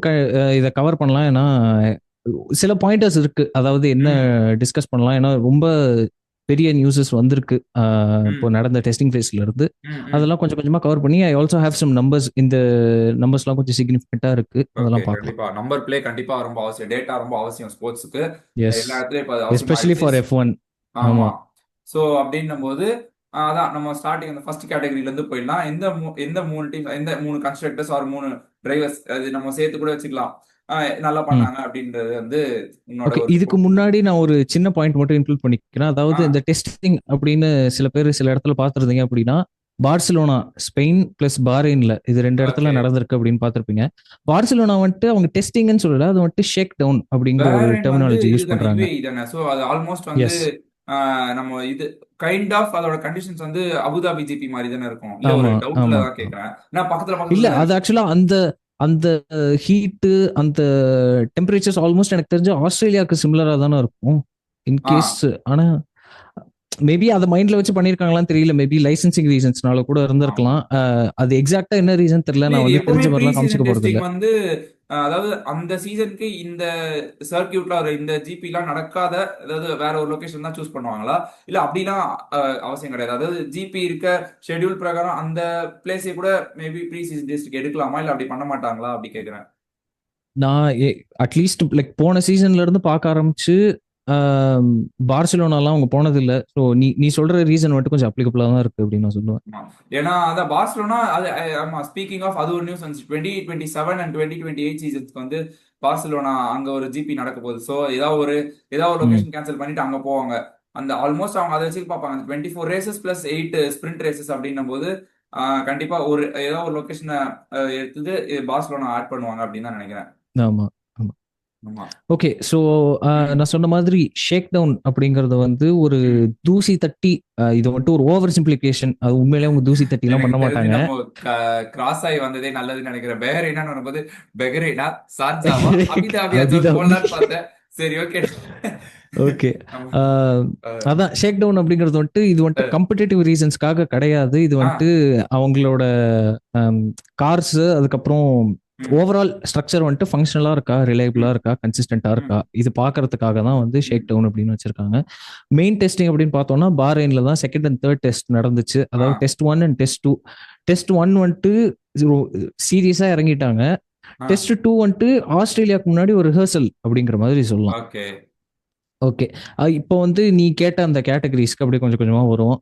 இதை கவர் பண்ணலாம். ஏன்னா சில பாயிண்டர்ஸ் இருக்கு. அதாவது என்ன டிஸ்கஸ் பண்ணலாம். ஏன்னா ரொம்ப பெரிய நியூஸஸ் வந்திருக்கு இப்போ நடந்த டெஸ்டிங் ஃபேஸ்ல இருந்து. அதெல்லாம் கொஞ்சம் கொஞ்சமா கவர் பண்ணி I also have some numbers. இந்த நம்பர்ஸ்லாம் கொஞ்சம் சிக்னிஃபிகண்டா இருக்கு. அதெல்லாம் பார்க்கலாம். கண்டிப்பா நம்பர் பிளே கண்டிப்பா ரொம்ப அவசியம். டேட்டா ரொம்ப அவசியம் ஸ்போர்ட்ஸ்க்கு. எஸ் எல்லா இடத்துலயும் இப்ப அவசியம் எஸ்பெஷலி ஃபார் ஆயிடுச்சு. F1. ஆமா. ஆமா சோ அப்படின்னும் போது அதான் நம்ம ஸ்டார்டிங் அந்த ஃபர்ஸ்ட் கேட்டகரியில இருந்து போயிடலாம். எந்த 3 டீம், எந்த 3 கன்ஸ்ட்ரக்டர்ஸ் ஆர் 3 டிரைவர்ஸ் அது நம்ம சேர்த்து கூட வச்சுக்கலாம் நல்லா ம் பண்ணாங்க அப்படின்றது வந்து உன்னோட ஓகே. ஒரு இதுக்கு முன்னாடி நான் ஒரு சின்ன பாயிண்ட் மட்டும் இன்க்ளூட் பண்ணிக்கிறேன். அதாவது இந்த டெஸ்டிங் அப்படின்னு சில பேர் சில இடத்துல பார்த்துருந்தீங்க அப்படின்னா, பார்சிலோனா ஸ்பெயின் பிளஸ் பாரெயின்ல இது 2 இடத்துல ஓகே. நடந்திருக்கு அப்படின்னு பார்த்திருப்பீங்க. பார்சிலோனா வந்துட்டு அவங்க டெஸ்டிங்னு சொல்லல, அது வந்துட்டு ஷேக் டவுன் அப்படிங்கிற ஒரு பேரன் வந்து டெர்மினாலஜி யூஸ் இதுதானே பண்றாங்க. UAE தானே. ஸோ அது ஆல்மோஸ்ட் வந்து எஸ் நம்ம இது கைண்ட் ஆஃப் அதோட கண்டிஷன்ஸ் வந்து அபுதாபி ஜிபி மாதிரி தானே இருக்கும். இல்ல ஒரு ஆமா டவுட்ல ஆமா. தான் கேட்கறேன். நான் பக்கத்துல இல்ல பக்கத்துல அது ஆக்சுவலா அந்த அந்த ஹீட்டு அந்த டெம்பரேச்சர்ஸ் ஆல்மோஸ்ட் எனக்கு தெரிஞ்சு ஆஸ்திரேலியாவுக்கு சிமிலரா தானே இருக்கும் ஆ இன்கேஸ். ஆனா மேபி அதை மைண்ட்ல வச்சு பண்ணிருக்காங்களான்னு தெரியல. மேபி லைசன்சிங் ரீசன்ஸ்னால கூட ஆமா. இருந்திருக்கலாம். அது எக்ஸாக்டா என்ன ரீசன் தெரியல. நான் இது வந்து எப்பவுமே தெரிஞ்ச ப்ரீ மாதிரிலாம் காமிச்சிக்க சீசன் போறது இல்ல. டெஸ்டிங் வந்து அதாவது அந்த சீசனுக்கு இந்த சர்க்கியூட்ல இந்த ஜிபி எல்லாம் நடக்காத அதாவது வேற ஒரு லொகேஷன் தான் சூஸ் பண்ணுவாங்களா? இல்ல அப்படிலாம் அவசியம் கிடையாது. அதாவது ஜிபி இருக்க ஷெட்யூல் பிரகாரம் அந்த பிளேஸை கூட மேபி ப்ரீ சீசன் டெஸ்ட் எடுக்கலாமா? இல்ல அப்படி பண்ண மாட்டாங்களா? அப்படி கேக்குறேன். நான் அட்லீஸ்ட் லைக் போன சீசன்ல இருந்து பார்க்க ஆரம்பிச்சு பார்சிலோனாலாம் அவங்க போனது இல்ல. ஸோ நீ நீ சொல்ற ரீசன் மட்டும் கொஞ்சம் அப்ளிகபிளா தான் இருக்கு அப்படின்னு நான் சொல்லுவேன். ஆமா. ஏன்னா அதான் பார்சிலோனா அது ஆமா ஸ்பீக்கிங் ஆஃப் அது ஒரு நியூஸ் வந்துச்சு. 2027 அண்ட் 2028 சீசன்ஸ்க்கு வந்து பார்சிலோனா அங்க ஒரு ஜிபி நடக்க போகுது. ஸோ ஏதாவது ஒரு ம் லொகேஷன் கேன்சல் பண்ணிட்டு அங்க போவாங்க. அந்த ஆல்மோஸ்ட் அவங்க அதை வச்சு பார்ப்பாங்க. 24 ரேசஸ் பிளஸ் 8 ஸ்பிரிண்ட் ரேசஸ் அப்படின்னும் போது கண்டிப்பா ஏதாவது ஒரு லொகேஷனை எடுத்து பார்சிலோனா ஆட் பண்ணுவாங்க அப்படின்னு தான் நினைக்கிறேன். ஆமா ஆமா. ஆமா. ஓகே. ஸோ நான் சொன்ன மாதிரி ஷேக் டவுன் அப்படிங்கறது வந்து ஒரு ம். தூசி தட்டி இது வந்துட்டு ஒரு ஓவர் சிம்பிளிகேஷன். அது உண்மையிலேயே அவங்க தூசி தட்டி எல்லாம் எனக்கு பண்ண தெரிஞ்சு மாட்டாங்க. நம்ம கிராஸ் ஆகி வந்ததே நல்லதுன்னு நினைக்கிறேன். பெஹரைனான்னு வரும்போது பெஹரைனா சார்ஜாவா அபிதாபியா அபிதாபி. போடலான்னு பார்த்தேன். சரி ஓகே. ஓகே. அதான் ஷேக் டவுன் அப்படிங்கிறது வந்துட்டு இது வந்துட்டு கம்படிட்டிவ் ரீசன்ஸ்க்காக கிடையாது. இது வந்துட்டு அவங்களோட கார்ஸ் அதுக்கப்புறம் ஓவரால் ஸ்ட்ரக்சர் வந்துட்டு ஃபங்க்ஷனலா இருக்கா, ரிலையபிளா இருக்கா, கன்சிஸ்டன்டா இருக்கா, இது பாக்குறதுக்காக தான் வந்து ஷேக் டவுன் அப்படின்னு வச்சிருக்காங்க. மெயின் டெஸ்டிங் அப்படின்னு பார்த்தோம்னா பாரெயின்ல தான் செகண்ட் அண்ட் தேர்ட் டெஸ்ட் நடந்துச்சு. அதாவது டெஸ்ட் 1 அண்ட் டெஸ்ட் 2. டெஸ்ட் 1 வந்துட்டு சீரியஸா இறங்கிட்டாங்க. டெஸ்ட் 2 வந்துட்டு ஆஸ்திரேலியாவுக்கு முன்னாடி ஒரு ரிஹர்சல் அப்படிங்கிற மாதிரி சொல்லலாம். ஓகே. இப்போ வந்து நீ கேட்ட அந்த கேட்டகரிஸ்க்கு அப்படியே கொஞ்சம் கொஞ்சமா வரும்.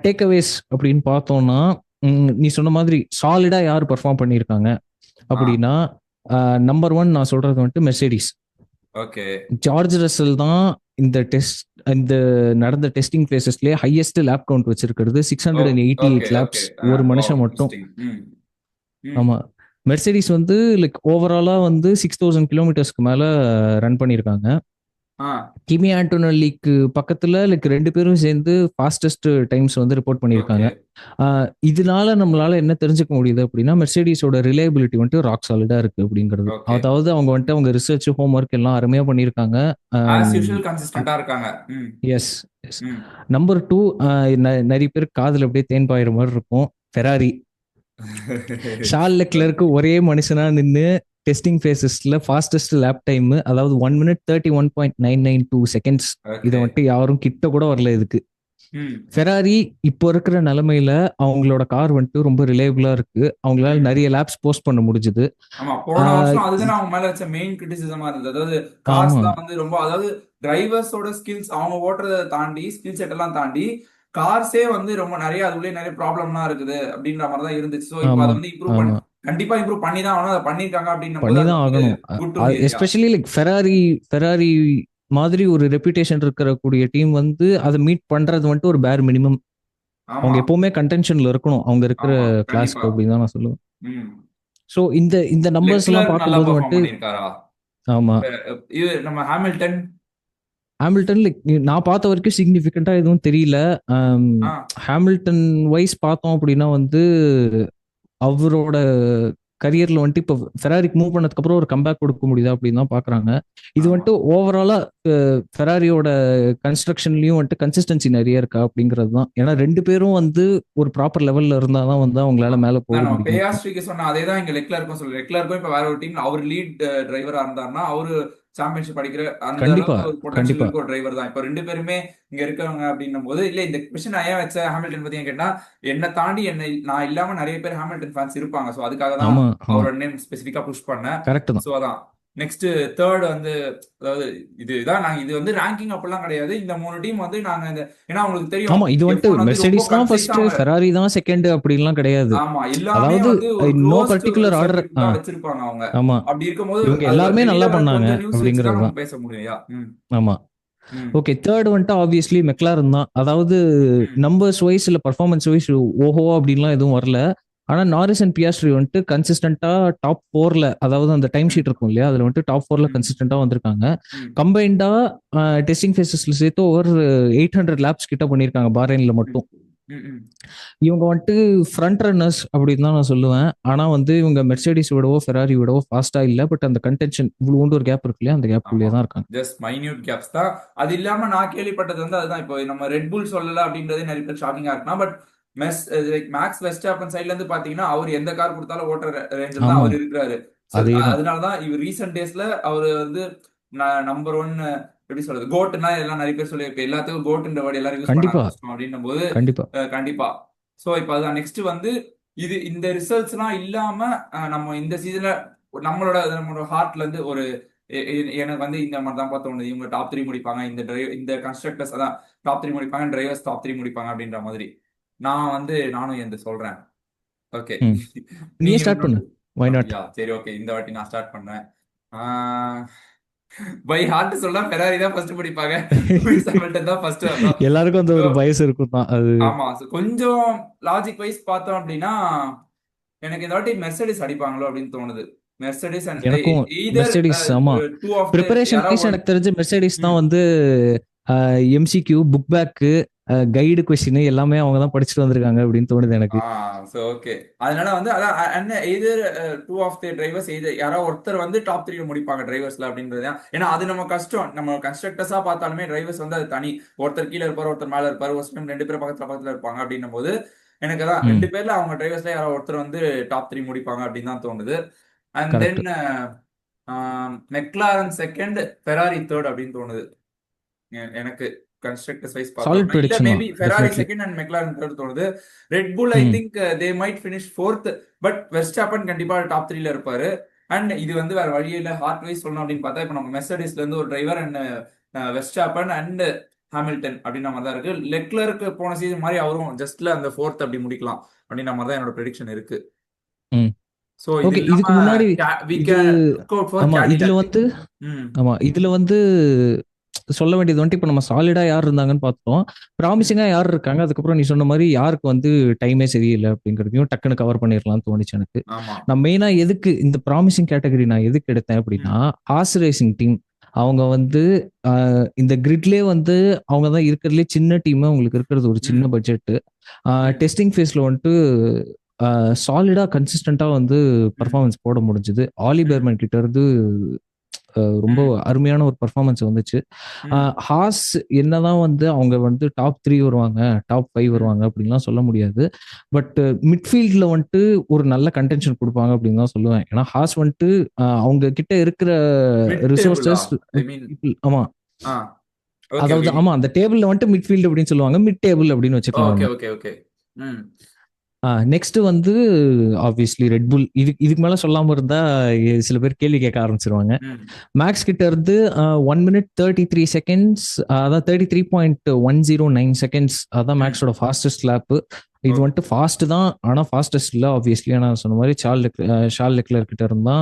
டேக் அவேஸ் அப்படின்னு பார்த்தோம்னா நீ சொன்ன மாதிரி சாலிடா யார் பெர்ஃபார்ம் பண்ணியிருக்காங்க அப்படின்னா நம்பர் 1 நான் சொல்றது வந்துட்டு மெர்சிடிஸ். ஓகே. ஜார்ஜ் ரசல் தான் இந்த நடந்த டெஸ்டிங் பிளேசஸ்லயே ஹையஸ்ட் லேப் கவுண்ட் வச்சிருக்கிறது. 688 லேப்ஸ் ஒரு மனுஷன் மட்டும். ஆமா. மெர்சிடிஸ் வந்து லைக் ஓவராலா வந்து 6000 கிலோமீட்டர்ஸ்க்கு மேல ரன் பண்ணியிருக்காங்க. கிமி ஆண்டோனெல்லிக்கு பக்கத்துல லைக் 2 பேரும் சேர்ந்து ஃபாஸ்டஸ்ட் டைம்ஸ் வந்து ரிப்போர்ட் பண்ணியிருக்காங்க. இதனால நம்மளால என்ன தெரிஞ்சுக்க முடியுது அப்படின்னா மெர்சிடிஸோட ரிலையபிலிட்டி வந்துட்டு ராக் சாலிடா இருக்கு அப்படிங்கிறது. அதாவது அவங்க வந்துட்டு அவங்க ரிசர்ச் ஹோம் ஒர்க் எல்லாம் அருமையா பண்ணியிருக்காங்க. S S. நம்பர் 2 நிறைய பேர் காதுல அப்படியே தேன் பாயிற மாதிரி இருக்கும். ஃபெராரி. ஷார்ல் லெக்லருக்கு ஒரே மனுஷனா நின்று டெஸ்டிங் ஃபேசஸ்ல ஃபாஸ்டஸ்ட் லேப் டைம், அதாவது 1 minute 31.992 செகண்ட்ஸ். இதை ஓகே. வந்துட்டு யாரும் கிட்ட கூட வரல இதுக்கு. ம் ஃபெராரி இப்போ இருக்கிற நிலைமையில அவங்களோட கார் வந்துட்டு ரொம்ப ரிலேபிளா இருக்கு. அவங்களால ம் நிறைய லேப்ஸ் போஸ்ட் பண்ண முடிஞ்சுது. ஆமா போன ஆஹ் வருஷம் அதுதானே அவங்க மேல வச்ச மெயின் கிரிட்டிசிசமா இருந்தது. அதாவது கார்ஸ் ஆமா தான் வந்து ரொம்ப, அதாவது டிரைவர்ஸோட ஸ்கில்ஸ் அவங்க ஓட்டுறதை தாண்டி ஸ்கில் செட் எல்லாம் தாண்டி கார்ஸே வந்து ரொம்ப நிறைய அதுலயே நிறைய ப்ராப்ளம்லாம் இருக்குது அப்படின்ற மாதிரி தான் இருந்துச்சு. ஸோ இப்போ ஆமா அதை வந்து இம்ப்ரூவ் பண்ணி ஆமா கண்டிப்பா இம்ப்ரூவ் பண்ணி தான் ஆகணும். அதை பண்ணிருக்காங்க அப்படின்னும் போது அது பண்ணிதான் வந்து ஆகணும். Good to hear. Especially like Ferrari மாதிரி ஒரு ரெப்யூட்டேஷன் இருக்கிற கூடிய டீம் வந்து அதை மீட் பண்றது வந்துட்டு ஒரு பேர் மினிமம். அவங்க ஆமா எப்பவுமே கண்டென்ஷன்ல இருக்கணும் அவங்க இருக்கிற ஆமா கிளாஸ்க்கு கண்டிப்பா. அப்படின்னு தான் நான் சொல்லுவேன். ம் ஸோ இந்த இந்த நம்பர்ஸ் எல்லாம் லெக்லர்க் நல்லா பார்க்கும்போது பெர்ஃபார்ம் வந்துட்டு பண்ணியிருக்காரா? ஆமா இது நம்ம ஹாமில்டன். ஹாமில்டன் லைக் நான் பார்த்த வரைக்கும் சிக்னிஃபிகண்டா எதுவும் தெரியல. ஆ ஹாமில்டன் வைஸ் பார்த்தோம் அப்படின்னா வந்து அவரோட கரியர்ல வந்துட்டு இப்போ ஃபெராரிக்கு மூவ் பண்ணதுக்கு அப்புறம் ஒரு கம்பேக் கொடுக்க முடியுதா அப்படின்னு தான் பாக்குறாங்க. இது ஆமா வந்துட்டு ஓவராலா ஃபெராரியோட கன்ஸ்ட்ரக்ஷன்லயும் வந்துட்டு கன்சிஸ்டன்சி நிறைய இருக்கா அப்படிங்கிறது தான். ஏன்னா ரெண்டு பேரும் வந்து ஒரு ப்ராப்பர் லெவல்ல இருந்தாதான் வந்து அவங்களால மேல போக நம்ம முடியும். பேயாஸ்ட்ரிக்கு சொன்ன அதே தான் இங்க லெக்லருக்கும் சொல்ல. லெக்லருக்கும் இப்ப வேற ஒரு டீம் அவர் லீட் டிரைவரா இருந்தாருன்னா அவரு சாம்பியன்ஷிப் அடிக்கிற அந்த கண்டிப்பா அளவுக்கு ஒரு பொட்டன்ஷியல் கண்டிப்பா இருக்க ஒரு டிரைவர் தான். இப்ப ரெண்டு பேருமே இங்க இருக்கவங்க அப்படின்னும் போது இல்ல இந்த கொஸ்டின் நான் ஏன் வச்ச ஹாமில்டன் பத்தி ஏன் கேட்டா, என்னை தாண்டி என்னை நான் இல்லாம நிறைய பேர் ஹாமில்டன் ஃபேன்ஸ் இருப்பாங்க. சோ அதுக்காக தான் ஆமா ஆமா அவரோட நேம் ஸ்பெசிஃபிக்கா புஷ் பண்ணேன். கரெக்ட் தான். சோ அதான் நெக்ஸ்ட் தேர்ட் வந்து, அதாவது இதுதான் நாங்க இது வந்து ரேங்கிங் அப்படிலாம் கிடையாது. இந்த மூணு டீம் வந்து நாங்க இந்த, ஏன்னா உங்களுக்கு தெரியும் ஆமா இது வந்துட்டு F1 வந்து ரொம்ப மெர்சடிஸ் தான் ஃபர்ஸ்ட், கன்சைஸா, ஃபெராரி தான் செகண்ட் அப்படின்லாம் கிடையாது. ஆமா எல்லாமே அதாவது வந்து ஒரு no closed particular order. Circuit தான் வச்சிருப்பாங்க அவங்க. ஆமா அப்படி இருக்கும்போது இவங்க அது எல்லாருமே நல்லா வெளியில பண்ணாங்க கொஞ்சம் நியூஸ் வச்சு தான் அப்படிங்கிறது நம்ம தான். பேச முடியும். யா ம் ஆமா ம் ஓகே தேர்ட் வந்துட்டு ஆப்வியஸ்லி மெக்லாரன் தான். அதாவது ம் நம்பர்ஸ் வைஸ் இல்ல பர்ஃபார்மன்ஸ் வைஸ் ஓஹோ அப்படின்லாம் எதுவும் வரல. ஆனா நாரிஸ் அண்ட் பியாஸ்ட்ரி வந்துட்டு கன்சிஸ்டன்டா டாப் 4ல, அதாவது அந்த டைம் ஷீட் இருக்கும் இல்லையா, அதுல வந்துட்டு டாப் 4ல ம் கன்சிஸ்டன்டா வந்திருக்காங்க. ம் கம்பைண்டா டெஸ்டிங் ஃபேசஸ்ல சேர்த்து ஓவர் 800 லேப்ஸ் கிட்ட பண்ணியிருக்காங்க பாரைன்ல ம் மட்டும். ம் ம் இவங்க வந்துட்டு ஃப்ரண்ட் ரன்னர்ஸ் அப்படின்னு தான் நான் சொல்லுவேன். ஆனா வந்து இவங்க மெர்சடிஸ் விடவோ ஃபெராரி விடவோ ஃபாஸ்டா இல்ல. பட் அந்த கண்டென்ஷன் இவ்வளவு ஒரு கேப் இருக்கு இல்லையா, அந்த கேப் ஆமா உள்ளே தான் இருக்காங்க. ஜஸ்ட் மைன்யூட் கேப்ஸ் தான். அது இல்லாம நான் கேள்விப்பட்டது வந்து அதுதான், இப்போ நம்ம ரெட் புல் சொல்லல அப்படின்றதே நிறைய பேர் ஷாக்கிங்கா இருக்கலாம். பட் மேக்ஸ் வெஸ்டாப்பன் சைட்ல இருந்து பாத்தீங்கன்னா அவர் எந்த கார் கொடுத்தாலும் ஓட்டுற ரேஞ்சில் தான் ஆமா அவர் இருக்கிறாரு. அதேதான். அதனாலதான் இவர் ரீசெண்ட் டேஸ்ல அவர் வந்து நம்பர் ஒன், எப்படி சொல்றது, கோட்னா எல்லாம் நிறைய பேர் சொல்லியிருக்கு. எல்லாத்துக்கும் கோட்ன்ற வேர்டு எல்லாரும் யூஸ் பண்ண கண்டிப்பா ஆரம்பிச்சிட்டோம் அப்படின்னும் போது கண்டிப்பா கண்டிப்பா. சோ இப்போ அதுதான் நெக்ஸ்ட் வந்து இது இந்த ரிசல்ட்ஸ்லாம் இல்லாம நம்ம இந்த சீசன்ல நம்மளோட ஹார்ட்ல இருந்து ஒரு எனக்கு வந்து இந்த மாதிரி தான் தோணுது. இவங்க டாப் 3 முடிப்பாங்க, இந்த கன்ஸ்ட்ரக்டர்ஸ் அதான் டாப் 3 முடிப்பாங்க, டிரைவர்ஸ் டாப் 3 முடிப்பாங்க அப்படின்ற மாதிரி நானும் எந்த சொல்றேன். ஓகே ம் நீயே நீங்க ஸ்டார்ட் பண்ணு. Why not? அப்படியா? சரி ஓகே இந்த வாட்டி நான் ஸ்டார்ட் பண்றேன். பை ஹார்ட் சொல்ல ஃபெராரி தான் ஃபர்ஸ்ட் பிடிப்பாங்க. லூயிஸ் ஹாமில்டன் தான் ஃபர்ஸ்ட் வரணும். எல்லாருக்கும் அந்த ஒரு பயஸ் இருக்கும் தான் அது. ஆமா கொஞ்சம் லாஜிக் வைஸ் பார்த்தோம் அப்படின்னா எனக்கு இந்த வாட்டி மெர்சடிஸ் அடிப்பாங்களோ அப்படின்னு தோணுது. மெர்சடிஸ் அண்ட் எனக்கும் either மெர்சடிஸ். ஆமா டூ ஆஃப் ப்ரிப்பரேஷன் வைஸ் யாராவது எனக்கு தெரிஞ்ச மெர்சடிஸ் தான் ம் வந்து MCQ book bag guide question எல்லாமே அவங்க தான் படிச்சுட்டு வந்திருக்காங்க அப்படின்னு தோணுது எனக்கு. சோ ஓகே அதனால வந்து அதான் either two of the drivers either யாராவது ஒருத்தர் வந்து டாப் 3 முடிப்பாங்க டிரைவர்ஸ்ல அப்படின்றது. ஏன்னா அது நம்ம கஷ்டம். நம்ம கன்ஸ்ட்ரக்டர்ஸா பார்த்தாலுமே டிரைவர்ஸ் வந்து அது தனி, ஒருத்தர் கீழே இருப்பாரு, ஒருத்தர் மேல இருப்பாரு, ஒரு டைம் ரெண்டு பேரும் பக்கத்துல இருப்பாங்க அப்படின்னும் போது எனக்கு அதான் ம் ரெண்டு பேர்ல அவங்க டிரைவர்ஸ்ல யாராவது ஒருத்தர் வந்து டாப் 3 முடிப்பாங்க அப்படின்னு தான் தோணுது. And correct. Then McLaren second, Ferrari third அப்படின்னு தோணுது எனக்கு. கன்ஸ்ட்ரக்டர்ஸ் வைஸ் சாலிட் பார்த்தோம்னா இல்ல ப்ரெடிக்ஷன் தான் maybe Ferrari definitely. Second and McLaren third தோணுது. ரெட் புல் ஐ ம் think they might finish fourth. But Verstappen கண்டிப்பா டாப் 3ல இருப்பாரு. அண்ட் இது வந்து வேற வழியில ஹார்ட் வைஸ் சொல்லணும் அப்படின்னு பார்த்தா இப்போ நம்ம மெர்சடிஸ்ல இருந்து ஒரு driver and Verstappen and Hamilton அப்படின்ற மாதிரி தான் இருக்கு. லெக்லருக்கு போன சீசன் மாதிரி அவரும் ஜஸ்ட்ல அந்த ஃபோர்த் அப்படி முடிக்கலாம் அப்படின்ற மாதிரி தான் என்னோட ப்ரெடிக்ஷன் இருக்கு. ம் சோ இது ஓகே இல்லாம இதுக்கு முன்னாடி we இது can look out for ஆமா இதுல Cadillac. வந்து ம் இதுல வந்து சொல்ல வேண்டியது வந்துட்டு இப்போ நம்ம சாலிடா யார் இருந்தாங்கன்னு பார்த்தோம், ம் ப்ராமிசிங்கா யார் இருக்காங்க, அதுக்கப்புறம் நீ சொன்ன மாதிரி யாருக்கு வந்து டைமே சரியில்லை அப்படிங்கிறதையும் டக்குன்னு கவர் பண்ணிடலாம்னு தோணுச்சு எனக்கு. ஆமா நான் மெயினா எதுக்கு இந்த ப்ராமிசிங் கேட்டகரி நான் எதுக்கு எடுத்தேன் அப்படின்னா, ம் ஹார்ஸ் ரேசிங் டீம் அவங்க வந்து இந்த கிரிட்லேயே வந்து அவங்க தான் இருக்கிறதுலே சின்ன டீம், அவங்களுக்கு இருக்கிறது ஒரு சின்ன ம் பட்ஜெட். ம் டெஸ்டிங் ஃபேஸ்ல வந்துட்டு சாலிடா கன்சிஸ்டண்டா வந்து ம் பர்ஃபார்மன்ஸ் போட முடிஞ்சது. ஆலி ம் பெர்மன் கிட்ட இருந்து ரொம்ப அருமையான ஒரு பர்ஃபார்மன்ஸ் வந்துச்சு. ஹாஸ் என்னதான் வந்து அவங்க வந்து டாப் 3 வருவாங்க, டாப் 5 வருவாங்க அப்படின்லாம் சொல்ல முடியாது. பட் மிட்ஃபீல்ட்ல வந்துட்டு ஒரு நல்ல கன்டென்ஷன் குடுப்பாங்க அப்படின்னு தான் சொல்லுவேன். ஏன்னா ஹாஸ் வந்துட்டு அவங்க கிட்ட இருக்கிற ரிசோர்சஸ் ஆமா. அதாவது ஆமா அந்த டேபிள்ல வந்துட்டு மிட்ஃபீல்ட் அப்படின்னு சொல்லுவாங்க. மிட் டேபிள் அப்படின்னு வச்சுக்கலாம். Okay okay. நெக்ஸ்ட் வந்து ஆப்வியஸ்லி ரெட்புல். இதுக்கு மேல சொல்லாம இருந்தா சில பேர் கேள்வி கேட்க ஆரம்பிச்சிருவாங்க. மேக்ஸ் கிட்ட இருந்து 1 minute 33 seconds, அதான் 33.109 seconds, அதான் மேக்ஸோட ஃபாஸ்டஸ்ட் லேப். இது வந்துட்டு ஃபாஸ்ட் தான், ஆனா ஃபாஸ்டஸ்ட் இல்ல ஆப்வியஸ்லி. நான் சொன்ன மாதிரி ஷார்ல் லெக்லர் கிட்ட இருந்தா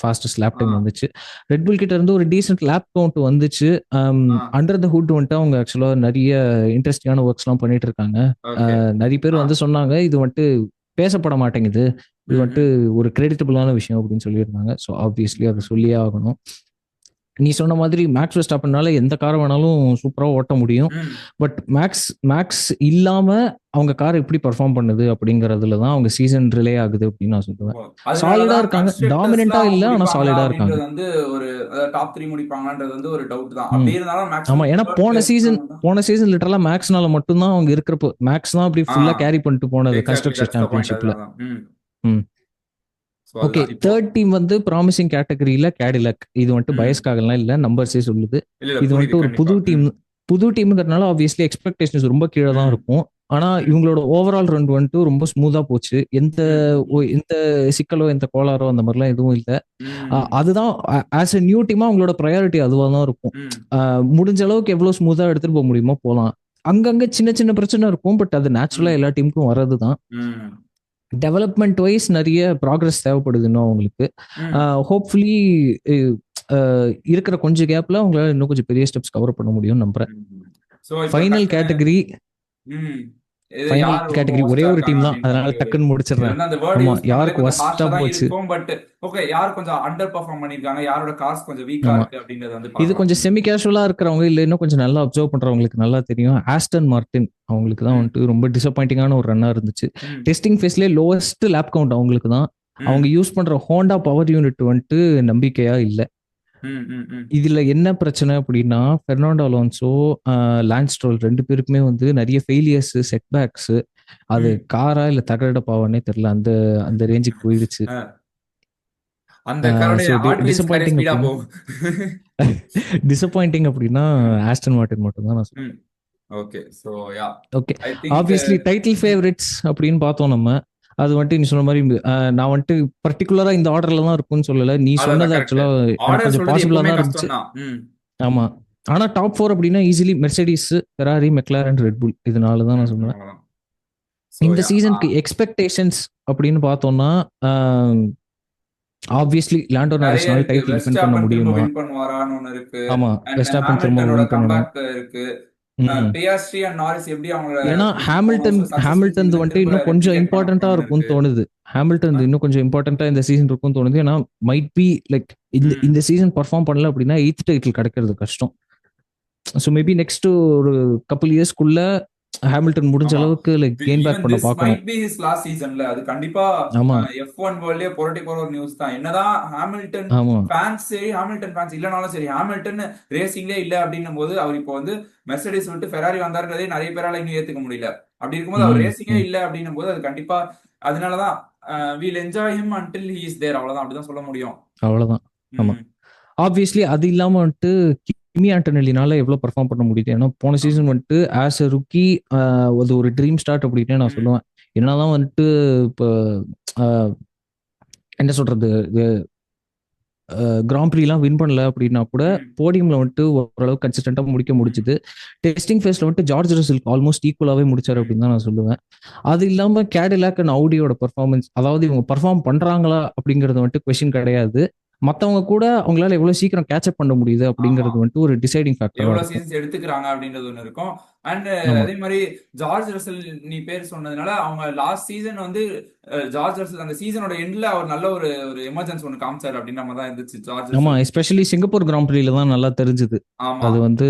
ஃபாஸ்டஸ்ட் லேப் டைம் வந்துச்சு. ரெட்புல் கிட்ட இருந்து ஒரு டீசென்ட் லேப் கவுண்ட் வந்துச்சு. அண்டர் த ஹுட் வந்துட்டு அவங்க ஆக்சுவலா நிறைய இன்ட்ரெஸ்டிங்கான ஒர்க்ஸ் எல்லாம் பண்ணிட்டு இருக்காங்க. நிறைய பேர் வந்து சொன்னாங்க இது வந்துட்டு பேசப்பட மாட்டேங்குது, இது வந்துட்டு ஒரு கிரெடிட்டபிளான விஷயம் அப்படின்னு சொல்லியிருந்தாங்க. ஸோ ஆப்வியஸ்லி அதை சொல்லியே ஆகணும். நீ சொன்ன மாதிரி மேக்ஸ் வெர்ஸ்டாப்பனால எந்த காரை வேணாலும் சூப்பரா ஓட்ட முடியும். பட் மேக்ஸ் இல்லாம அவங்க கார் எப்படி பெர்ஃபார்ம் பண்ணுது அப்படிங்கறதுல தான் அவங்க சீசன் ரிலே ஆகுது அப்படின்னு நான் சொல்லுவேன். சாலிடா இருக்காங்க, டாமினண்டா இல்ல, ஆனா சாலிடா இருக்காங்க. வந்து ஒரு டாப் 3 முடிப்பாங்கன்றது வந்து ஒரு டவுட் தான். அப்படி இருந்தாலும் மேக்ஸ் ஆமா, ஏன்னா போன சீசன் லிட்டரலா மேக்ஸ்னால மட்டும் தான் அவங்க இருக்கிறப்போ மேக்ஸ் தான் அப்படி ஃபுல்லா கேரி பண்ணிட்டு போனது கன்ஸ்ட்ரக்ஷன் சாம்பியன்ஷிப்ல. ஓகே, தேர்ட் டீம் வந்து ப்ராமிசிங் கேட்டகரியில கேடிலக். இது வந்துட்டு பயஸ்காகலாம் இல்ல, நம்பர்ஸே சொல்லுது. இது வந்துட்டு ஒரு புது டீம்ங்கிறதுனால ஆப்வியஸ்லி எக்ஸ்பெக்டேஷன்ஸ் ரொம்ப கீழே தான் இருக்கும். ஆனா இவங்களோட ஓவரால் ரன் வந்துட்டு ரொம்ப ஸ்மூதா போச்சு. எந்த சிக்கலோ எந்த கோளாரோ அந்த மாதிரிலாம் எதுவும் இல்லை. அதுதான் ஆஸ் எ நியூ டீமா அவங்களோட ப்ரையாரிட்டி அதுவா தான் இருக்கும். முடிஞ்ச அளவுக்கு எவ்வளவு ஸ்மூதா எடுத்துட்டு போக முடியுமோ போகலாம். அங்கங்க சின்ன சின்ன பிரச்சனை இருக்கும், பட் அது நேச்சுரலா எல்லா டீமுக்கும் வர்றதுதான். டெவலப்மெண்ட் வைஸ் நிறைய ப்ராக்ரஸ் தேவைப்படுது இன்னும் அவங்களுக்கு. ஹோப்ஃபுல்லி இருக்கிற கொஞ்சம் கேப்ல அவங்களால இன்னும் கொஞ்சம் பெரிய ஸ்டெப்ஸ் கவர் பண்ண முடியும் நம்புறேன். ஃபைனல் கேட்டகரி ஒரே ஒரு டீம் தான், அதனால டக்குன்னு முடிச்சிடுறேன். ஆமா, யாருக்கு வர்ஸ்டா போச்சு, பட் ஓகே, யார் கொஞ்சம் அண்டர் பெர்ஃபார்ம் பண்ணிருக்காங்க, யாரோட கார்ஸ் கொஞ்சம் வீக்கா இருக்கு அப்படிங்கறது வந்து இது கொஞ்சம் செமி கேஷுவலா இருக்கிறவங்க இல்ல இன்னும் கொஞ்சம் நல்லா அப்சர்வ் பண்றவங்களுக்கு நல்லா தெரியும். ஆஸ்டன் மார்டின் அவங்களுக்கு தான் வந்துட்டு ரொம்ப டிசப்பாயிண்டிங்கான ஒரு ரன்னா இருந்துச்சு. டெஸ்டிங் ஃபேஸ்லயே லோவஸ்ட் லேப் கவுண்ட் அவங்களுக்கு தான். அவங்க யூஸ் பண்ற ஹோண்டா பவர் யூனிட் வந்துட்டு நம்பிக்கையா இல்ல. இதுல என்ன பிரச்சனை அப்படின்னா பெர்னாண்டோ அலோன்சோ, லான்ஸ் ஸ்ட்ரோல் ரெண்டு பேருக்குமே வந்து நிறைய ஃபெயிலியர்ஸ், செட்பேக்ஸ். அது காரா இல்ல தகட பாவனே தெரியல, அந்த ரேஞ்சுக்கு போயிடுச்சு. டிசப்பாயிண்டிங் அப்படின்னா ஆஸ்டன் மார்டின் மட்டும் தான் நான் சொல்றேன். Okay, so yeah, okay, obviously title favourites அப்படின்னு பார்த்தோம் நம்ம. அது வந்துட்டு நீ சொன்ன மாதிரி நான் வந்துட்டு பர்டிகுலரா இந்த ஆர்டர்ல தான் இருக்கும்னு சொல்லல. நீ சொன்னது ஆக்சுவலா கொஞ்சம் பாசிபிளா தான் இருந்துச்சு. ஆமா, ஆனா டாப் 4 அப்படின்னா easily Mercedes, Ferrari, McLaren, Red Bull. இதனால தான் நான் சொன்னேன். இந்த சீசனுக்கு எக்ஸ்பெக்டேஷன்ஸ் அப்படின்னு பார்த்தோம்னா ஆப்வியஸ்லி லாண்டோ நாரிஸ்னால டைட்டில் டிஃபெண்ட் பண்ண முடியுமா? ஆமா, வெர்ஸ்டாப்பன் திரும்ப வின் பண்ணணும். ஏன்னா ஹாமில்டன் வந்துட்டு இன்னும் கொஞ்சம் இம்பார்ட்டன்டா இருக்கும்னு தோணுது. ஹாமில்டன் இன்னும் கொஞ்சம் இம்பார்ட்டன்டா இந்த சீசன் இருக்கும்னு தோணுது. ஏன்னா மைட் பி லைக் இந்த சீசன் பர்ஃபார்ம் பண்ணல அப்படின்னா 8th டைட்டில் கிடைக்கிறது கஷ்டம். ஸோ மேபி நெக்ஸ்ட் ஒரு கப்புள் இயர்ஸ்க்குள்ள ஹாமில்டன் முடிஞ்ச அளவுக்கு லைக் கெயின் பேக் பண்ண பார்க்கணும். லாஸ்ட் சீசன்ல அது கண்டிப்பா F1 வேர்ல்ட்லயே புரட்டி போற ஒரு நியூஸ் தான். என்னதான் ஹாமில்டன் ஃபேன்ஸ் சரி, ஹாமில்டன் ஃபேன்ஸ் இல்லனாலும் சரி, ஹாமில்டன் ரேசிங்லே இல்ல அப்படின்னும் போது அவர் இப்போ வந்து மெர்சிடிஸ் விட்டு ஃபெராரி வந்தாருன்றதே நிறைய பேரால இன்னும் ஏத்துக்க முடியல. அப்படி இருக்கும்போது அவர் ரேசிங்கே இல்ல அப்படின்னும் போது அது கண்டிப்பா அதனாலதான் we'll enjoy him until he is there, அவ்வளவுதான், அப்படிதான் சொல்ல முடியும். அவ்வளவுதான். ஆமா, ஆப்வியஸ்லி அது இல்லாம வந்துட்டு கிமி ஆண்டனெல்லினால எவ்வளவு பெர்ஃபார்ம் பண்ண முடியுது. ஏன்னா போன சீசன் வந்துட்டு ஆஸ் எ ருக்கி அது ஒரு ட்ரீம் ஸ்டார்ட் அப்படின்னு நான் சொல்லுவேன். என்னதான் வந்துட்டு இப்போ என்ன சொல்றது, கிராண்ட் ப்ரீலாம் வின் பண்ணல அப்படின்னா கூட போடியம்ல வந்துட்டு ஓரளவு கன்சிஸ்டன்டா முடிக்க முடிச்சுது. டெஸ்டிங் ஃபேஸ்ல வந்துட்டு ஜார்ஜ் ரசலுக்கு ஆல்மோஸ்ட் ஈக்குவலாவே முடிச்சாரு அப்படின்னு தான் நான் சொல்லுவேன். அது இல்லாம கேடிலாக் அண்ட் ஆடியோட பெர்ஃபார்மன்ஸ், அதாவது இவங்க பெர்ஃபார்ம் பண்றாங்களா அப்படிங்கறது வந்துட்டு கொஸ்டின் கிடையாது. மத்தவங்க கூட அவங்களால எவ்வளவு சீக்கிரம் கேட்சப் பண்ண முடியுது அப்படிங்கிறது வந்துட்டு ஒரு டிசைடிங் ஃபேக்டர். எவ்வளவு சீசன்ஸ் எடுத்துக்கிறாங்க அப்படின்றது ஒண்ணு இருக்கும். அண்ட் அதே மாதிரி ஜார்ஜ் ரசல் நீ பேர் சொன்னதுனால அவங்க லாஸ்ட் சீசன் வந்து ஜார்ஜ் ரசல் அந்த சீசனோட எண்ட்ல அவர் நல்ல ஒரு எமர்ஜென்சி ஒன்னு காமிச்சாரு அப்படின்ற மாதிரி தான் இருந்துச்சு ஜார்ஜ். ஆமா, எஸ்பெஷலி சிங்கப்பூர் கிராண்ட் ப்ரீல தான் நல்லா தெரிஞ்சது. அது வந்து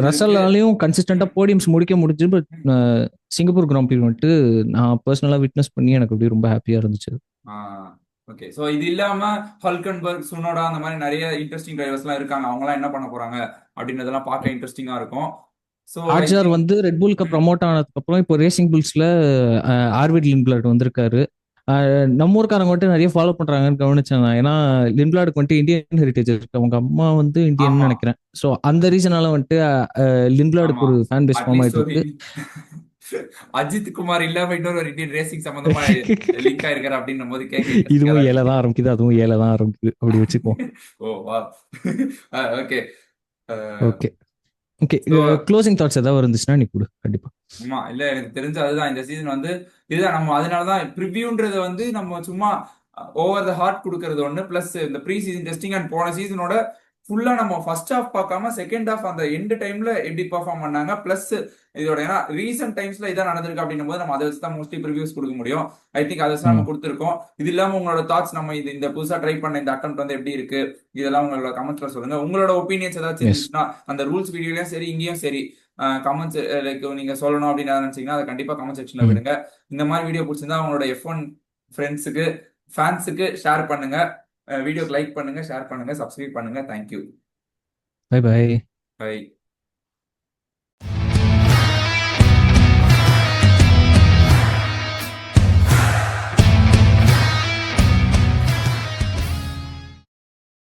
ரசலாலையும் கன்சிஸ்டன்டா போடியம்ஸ் முடிக்க முடிஞ்சு. பட் சிங்கப்பூர் கிராண்ட் ப்ரீ வந்துட்டு நான் பர்சனலா விட்னஸ் பண்ணி எனக்கு அப்படியே ரொம்ப ஹாப்பியா இருந்துச்சு. ஓகே. சோ இது இல்லாம ஹல்கன்பர்க், சுனோடா அந்த மாதிரி நிறைய இன்ட்ரெஸ்டிங் டிரைவர்ஸ்லாம் இருக்காங்க. அவங்கலாம் என்ன பண்ண போறாங்க அப்படின்றதெல்லாம் பார்க்க இன்ட்ரெஸ்டிங்கா இருக்கும். சோ ஐ ஆர்ஜிஆர் திங்க் வந்து ரெட் புல்க்கு ப்ரமோட் ஆனதுக்கு அப்புறம் இப்போ ரேசிங் புல்ஸ்ல ஆர்விட் லின்பிளாட் வந்திருக்காரு. நம்ம ஊர்க்காரங்க வந்துட்டு நிறைய ஃபாலோ பண்றாங்கன்னு கவனிச்சேன் நான். ஏன்னா லின்பிளாடுக்கு வந்துட்டு இந்தியன் ஹெரிட்டேஜ் இருக்கு, அவங்க அம்மா வந்து இந்தியன் ஆமா, நினைக்கிறேன். ஸோ அந்த ரீசனால வந்துட்டு லின்பிளாடுக்கு ஆமா. ஒரு ஃபேன் பேஸ் ஃபார்ம் அட்லீஸ்ட் ஆயிட்டு ஒரு இருக்கு. அஜித் குமார் இல்லாம இன்னொரு ஒரு இந்தியன் ரேசிங் சம்பந்தமா லிங்க் ஆயிருக்காரு அப்படின்னும் போது கேட்க இன்ட்ரெஸ்டிங்கா இதுவும் தான் ஏழை இருக்கு. தான் ஆரம்பிக்குது, அதுவும் ஏழை தான் ஆரம்பிக்குது, அப்படி வச்சுக்குவோம். ஓ வா. Okay. Okay okay. So closing thoughts ஏதாவது இருந்துச்சுன்னா நீ கொடு கண்டிப்பா. ஆமா, இல்ல எனக்கு தெரிஞ்ச அதுதான் இந்த சீசன் வந்து இதுதான் நம்ம அதனாலதான் ப்ரிவியூன்றது வந்து நம்ம சும்மா ஓவர் த ஹார்ட் கொடுக்கறது ஒண்ணு, பிளஸ் இந்த ப்ரீ சீசன் டெஸ்டிங் அண்ட் போன சீசனோட ஃபுல்லா நம்ம ஃபர்ஸ்ட் ஹாஃப் பார்க்காம செகண்ட் ஹாஃப் அந்த எண்ட் டைம்ல எப்படி பெர்ஃபார்ம் பண்ணாங்க, பிளஸ் இதோட ஏன்னா ரீசெண்ட் டைம்ஸ்ல இதான் நடந்திருக்கு அப்படின்னும் போது நம்ம அதை வச்சு தான் மோஸ்ட்லி ப்ரிவியூஸ் கொடுக்க முடியும். ஐ திங்க் அதை வச்சு நம்ம கொடுத்துருக்கோம். இது இல்லாம உங்களோட தாட்ஸ், நம்ம இது இந்த புதுசா ட்ரை பண்ண இந்த அட்டெம்ப்ட் வந்து எப்படி இருக்கு, இதெல்லாம் உங்களோட கமெண்ட்ஸ்ல சொல்லுங்க. உங்களோட ஒப்பீனியன்ஸ் ஏதாச்சும் எஸ். இருந்துச்சுன்னா அந்த ரூல்ஸ் வீடியோலயும் சரி இங்கேயும் சரி கமெண்ட்ஸ் லைக் நீங்க சொல்லணும் அப்படின்னு நினைச்சீங்கன்னா அதை கண்டிப்பா கமெண்ட் செக்ஷன்ல விடுங்க. இந்த மாதிரி வீடியோ பிடிச்சிருந்தா உங்களோட F1 ஃப்ரெண்ட்ஸுக்கு ஃபேன்ஸுக்கு ஷேர் பண்ணுங்க. வீடியோக்கு லைக் பண்ணுங்க, ஷேர் பண்ணுங்க, சப்ஸ்கிரைப் பண்ணுங்க. தேங்க்யூ. Bye bye. பை.